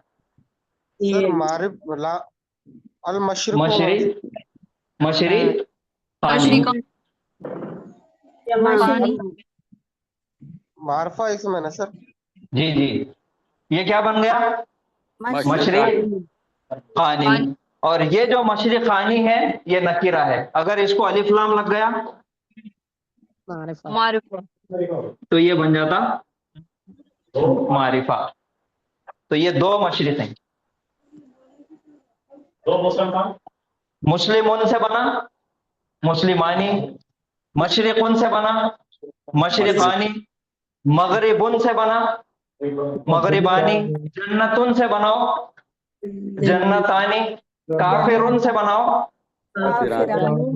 मारफा इसम है ना सर? जी जी, ये क्या बन गया? मशरिक खानी। और ये जो मशरिक खानी है ये नकीरा है। अगर इसको अलिफ लाम लग गया तो ये बन जाता मारिफा। तो ये दो मशरिक हैं। दो मुसलमान, मुस्लिमुन से बना मुस्लिमानी, मशरिकुन से बना मशरिकानी, मगरिबुन से बना मगरिबानी, जन्नतुन से बनाओ जन्नतानी, काफिरुन से बनाओ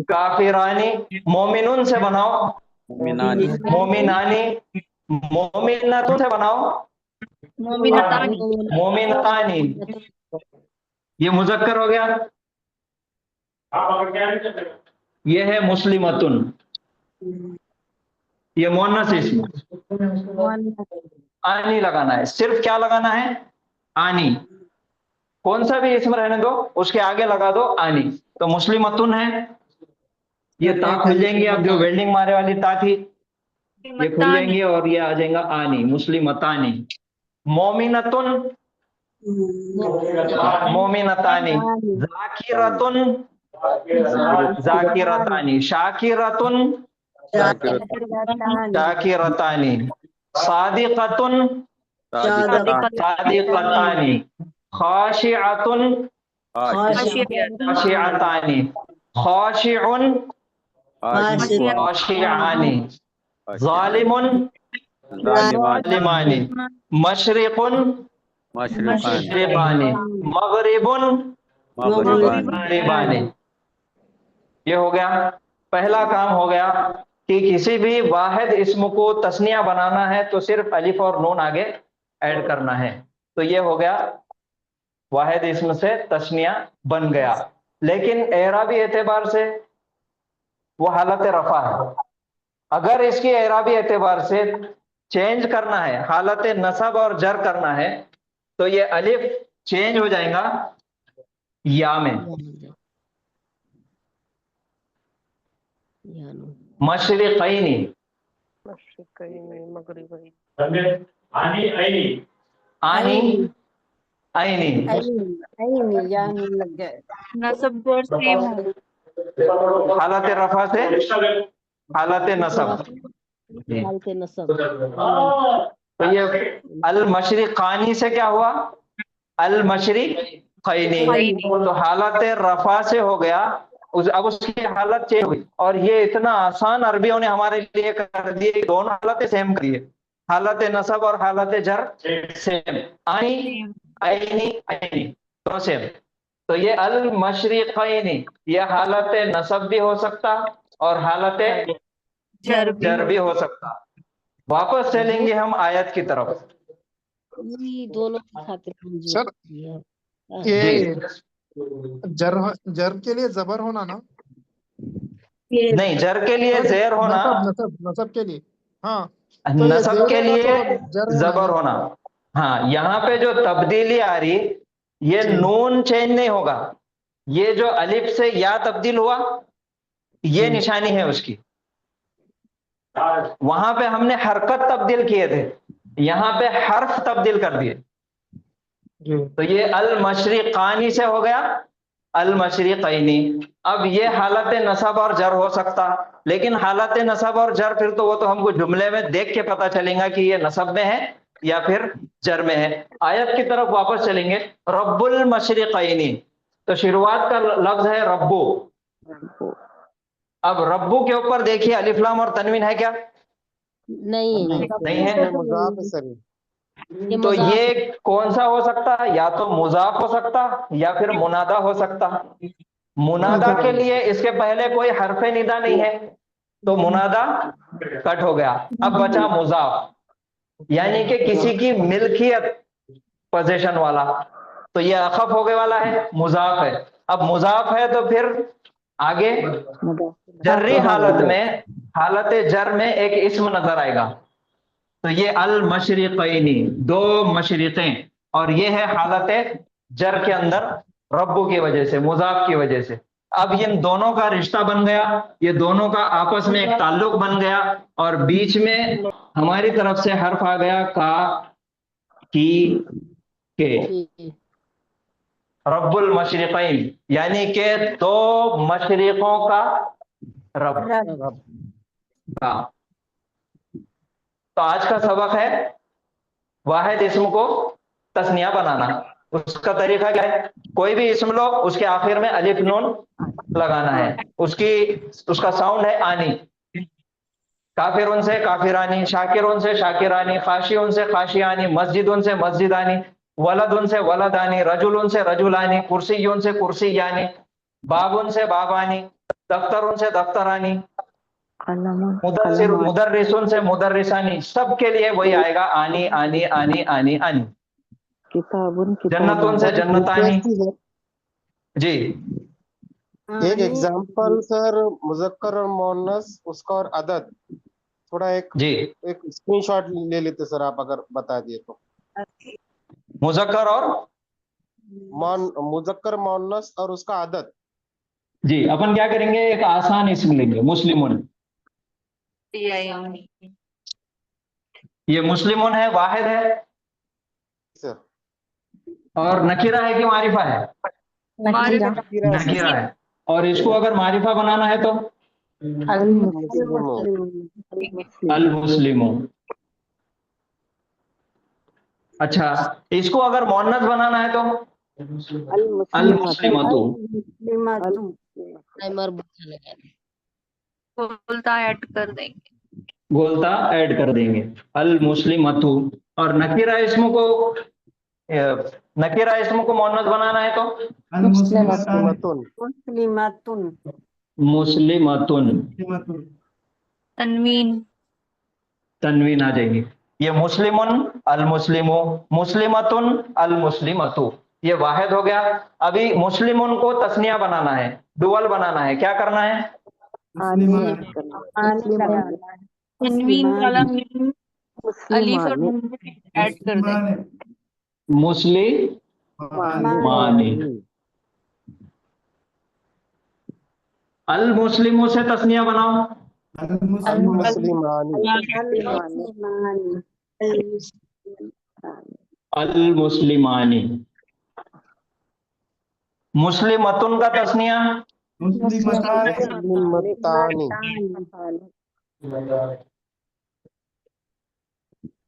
काफिरानी, मोमिनुन से बनाओ मोमिनानी, मोमिनतुन से बनाओ मोमिनतानी। ये मुजक्कर हो गया। ये है मुस्लिमतुन, ये मुअन्नस इसम। आनी लगाना है, सिर्फ क्या लगाना है? आनी। कौन सा भी इसम रहने दो, उसके आगे लगा दो आनी। तो मुस्लिमतुन है, ये ता खुल जाएंगी, अब जो वेल्डिंग मारे वाली ता थी ये खुल जाएंगी और ये आ जाएगा आनी, मुस्लिमतानी। मोमिनतुन मोमिनतानी, जाकिरतुन जाकिरतानी, शाकिरतुन शाकिरतानी, सादिकतुन सादिकतानी, खाशिअतुन खाशिअतानी, खाशिउन, खाशिआनी, ज़ालिमुन, ज़ालिमानी, मशरिकुन, मशरिकानी, मगरिबुन, मगरिबानी। ये हो गया। पहला काम हो गया कि किसी भी वाहिद इस्म को तस्निया बनाना है तो सिर्फ अलिफ और नून आगे ऐड करना है। तो ये हो गया, वाहिद इस्म से तस्निया बन गया। लेकिन एराबी एतबार से वो हालत रफा है। अगर इसकी एराबी एतबार से चेंज करना है, हालत नसब और जर करना है, तो ये अलिफ चेंज हो जाएगा या में। मशरिकैनी, आनी आईनी, नसब जोर सेम हो। हालत रफा से हालत नसब। तो ये अल मशरिकानी से क्या हुआ? अल मशरिकैनी। तो हालत रफा से हो गया, अब उसकी हालत चेंज हुई। और ये इतना आसान अरबियों ने हमारे लिए कर दिए, दोनों हालतें सेम करिए, हालत नसब और हालत जर सेम, आनी आईनी आईनी दोनों सेम। तो ये अल मशरिकैनी, ये हालत नसब भी हो सकता और हालत जर भी हो सकता। वापस चलेंगे हम आयत की तरफ। दोनों की खातिर सर ये जर के लिए जबर होना ना? नहीं, जर के लिए जेर होना, नसब के लिए, हाँ नसब के लिए जर जबर होना। हाँ, यहाँ पे जो तब्दीली आ रही, ये नून चेंज नहीं होगा, ये जो अलिफ से या तब्दील हुआ, ये निशानी है उसकी। वहां पे हमने हरकत तब्दील किए थे, यहाँ पे हर्फ तब्दील कर दिए। तो ये अल मशरिकानी से हो गया अल मशरिकैनी। अब ये हालत नसब और जर हो सकता, लेकिन हालत नसब और जर फिर तो वो तो हमको जुमले में देख के पता चलेगा कि ये नसब में है या फिर जर में है। आयत की तरफ वापस चलेंगे। रब्बुल मशरिकैनी, तो शुरुआत का लफ्ज है रब्बू। अब रब्बू के ऊपर देखिए अलिफ लाम और तनवीन है क्या? नहीं है। तो ये कौन सा हो सकता है? या तो मुजाफ हो सकता या फिर मुनादा हो सकता। मुनादा के लिए इसके पहले कोई हरफे निदा नहीं है, तो मुनादा कट हो गया। अब बचा मुजाफ, यानी कि किसी की मिल्कियत, पोजीशन वाला। तो ये अखफ हो गए वाला है, मुजाफ है। अब मुजाफ है तो फिर आगे जर्री हालत में, हालत जर में एक इस्म नजर आएगा। तो ये अल मशरिकैनी, दो मशरिकें, और ये है हालत जर के अंदर रब्बू की वजह से, मुजाफ की वजह से। अब इन दोनों का रिश्ता बन गया, ये दोनों का आपस में एक ताल्लुक बन गया, और बीच में हमारी तरफ से हर्फ आ गया का, की, के। रब्बुल मशरिकैन, यानी कि दो मशरिकों का रब। तो आज का सबक है वाहिद इस्म को तस्निया बनाना। उसका तरीका क्या है? कोई भी इस्म लो, उसके आखिर में अलिफ नून लगाना है। उसका साउंड है आनी। काफिरुन से काफिरानी, शाकिरुन से शाकिरानी, खाशियुन से खाशियानी, मस्जिदुन से मस्जिदानी, वलदुन से वलदानी, रजुलुन से रजुलानी, कुर्सियुन से कुर्सियानी, बाबुन से बाबानी, दफ्तरुन से दफ्तरानी, मुदर्रिसुन से मुदर्रिसानी। सबके लिए वही आएगा, आनी आनी आनी आनी आनी। जन्नतुन से जन्नतानी। जी, एक एग्जांपल सर, मुजक्कर और मोनस, उसका और अदद, थोड़ा एक स्क्रीनशॉट ले लेते सर आप, अगर बता दिए तो। मुजक्कर और मुजक्कर मोनस और उसका अदद। जी, अपन क्या करेंगे, एक आसान इस्म लेंगे, मुस्लिमुन। ये मुस्लिमुन है, वाहिद है सर, और नकीरा है कि मारिफा है? नकीरा है। और इसको अगर मारिफा बनाना है तो अल मुस्लिमो। अच्छा, इसको अगर मोन्नस बनाना है तो अल मुस्लिमतु बोलता ऐड कर देंगे। बोलता ऐड कर देंगे अल मुस्लिमतु। और नकीरा इसम को मोहन्नस बनाना है तो मुस्लिमतुन मुस्लिमतुन तनवीन तनवीन आ जाएगी। ये मुस्लिमुन अल मुस्लिमो, मुस्लिमतुन अल मुस्लिमतु, ये वाहिद हो गया। अभी मुस्लिमुन को तस्निया बनाना है, डुअल बनाना है। क्या करना है? तनवीन वाला मीन अलीफ और नून ऐड कर देंगे। मुस्लिमानी। अल मुस्लिमों से तस्निया बनाओ। अल मुस्लिमानी। मुस्लिमतुन का तस्निया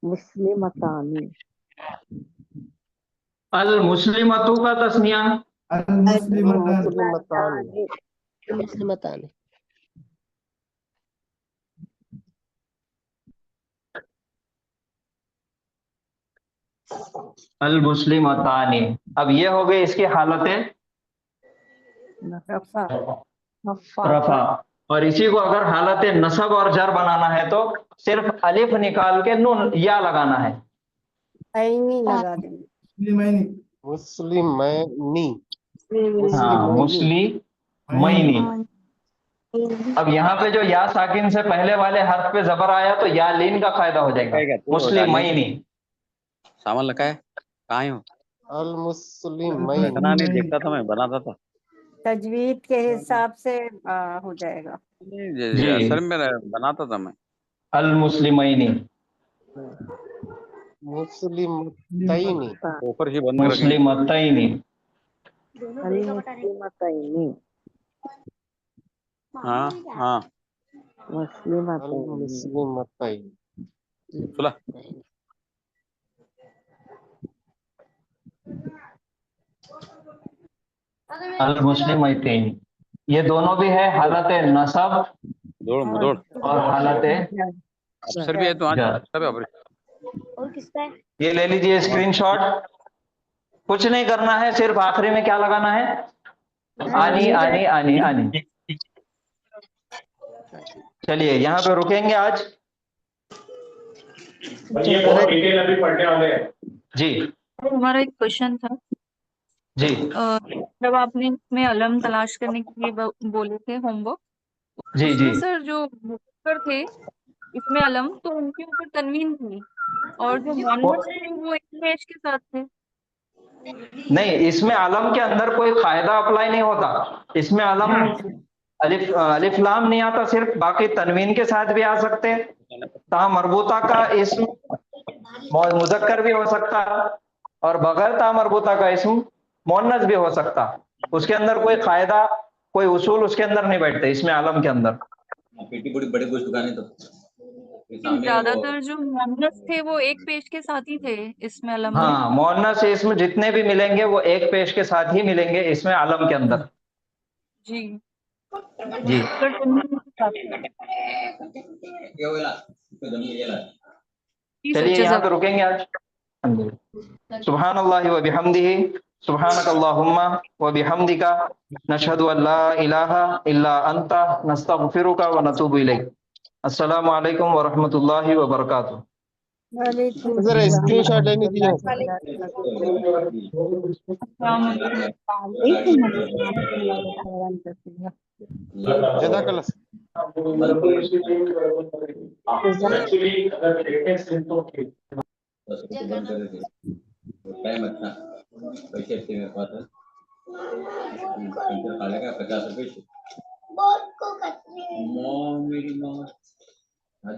मुस्लिमतानी। अल मुस्लिमतु का तस्निया मुस्लिमतानी। अल मुस्लिमतानी। अब ये हो गई इसकी हालतें रफा। और इसी को अगर हालत नसब और जर बनाना है तो सिर्फ अलिफ निकाल के नून या लगाना है। लगा देंगे। मुस्लिमैनी। हाँ, मुस्लिमैनी। अब यहाँ पे जो या साकिन से पहले वाले हर्फ पे जबर आया तो या लीन का फायदा हो जाएगा। मुस्लिमैनी। सामान लगा है कहाँ हो? अल मुस्लिमैनी। नहीं देखता था, मैं बनाता था। तजवीद के हिसाब से हो जाएगा। असल में बनाता था मैं। अल मुस्लिमैनी। मुस्लिमतैनी। ऊपर से बंद मुस्लिमतैनी। हाँ हाँ मुस्लिमतैनी। सुला अल मुस्लिमतैनी। ये दोनों भी है हालत नसब दौड़ और हालत अफसर भी है तो आज सब है। और किसका है? ये ले लीजिए स्क्रीनशॉट। कुछ नहीं करना है, सिर्फ आखिरी में क्या लगाना है? आनी आनी आनी आनी। चलिए यहाँ पे रुकेंगे आज। ये बहुत डिटेल अभी पढ़ने वाले हैं। जी हमारा एक क्वेश्चन था जी। जब आपने इसमें अलम तलाश करने के लिए बोले थे होमवर्क, जी उसमें जी। सर जो मुज़क्कर थे इसमें अलम तो उनके ऊपर तनवीन थी और जो मुअन्नस थे वो एक पेश के साथ थे। नहीं, इसमें अलम के अंदर कोई कायदा अप्लाई नहीं होता। इसमें अलम अलिफ लाम नहीं आता सिर्फ, बाकी तनवीन के साथ भी आ सकते हैं। ता मरबूता का इस्म मुज़क्कर भी हो सकता और बगैर ता मरबूता का इस्म मुअन्नस भी हो सकता। उसके अंदर कोई कायदा कोई उसूल उसके अंदर नहीं बैठते इसमें अलम के अंदर। बड़ी कुछ दुकानें तो ज्यादातर जो मुअन्नस थे वो एक पेश के साथ ही थे इसमें अलम में। हाँ, मुअन्नस इस्म जितने भी मिलेंगे वो एक पेश के साथ ही मिलेंगे इसमें अलम के अंदर। जी जी चलिए यहाँ पे रुकेंगे आज। सुब्हानल्लाहि व बिहम्दिही सुब्हानकल्लाहुम्मा व बिहम्दिका नशहदु अल्ला इलाहा इल्ला अंता नस्तगफिरुका व नतूबु इलैक। अस्सलामु अलैकुम व रहमतुल्लाहि व बरकातुहू। जरा स्क्रीनशॉट लेने दिए। जज़ाकल्लाह। एक्चुअली अगर देखें तो टाइम अच्छा पैसे अच्छे मेरे पास है। 50 रुपये मेरी माँ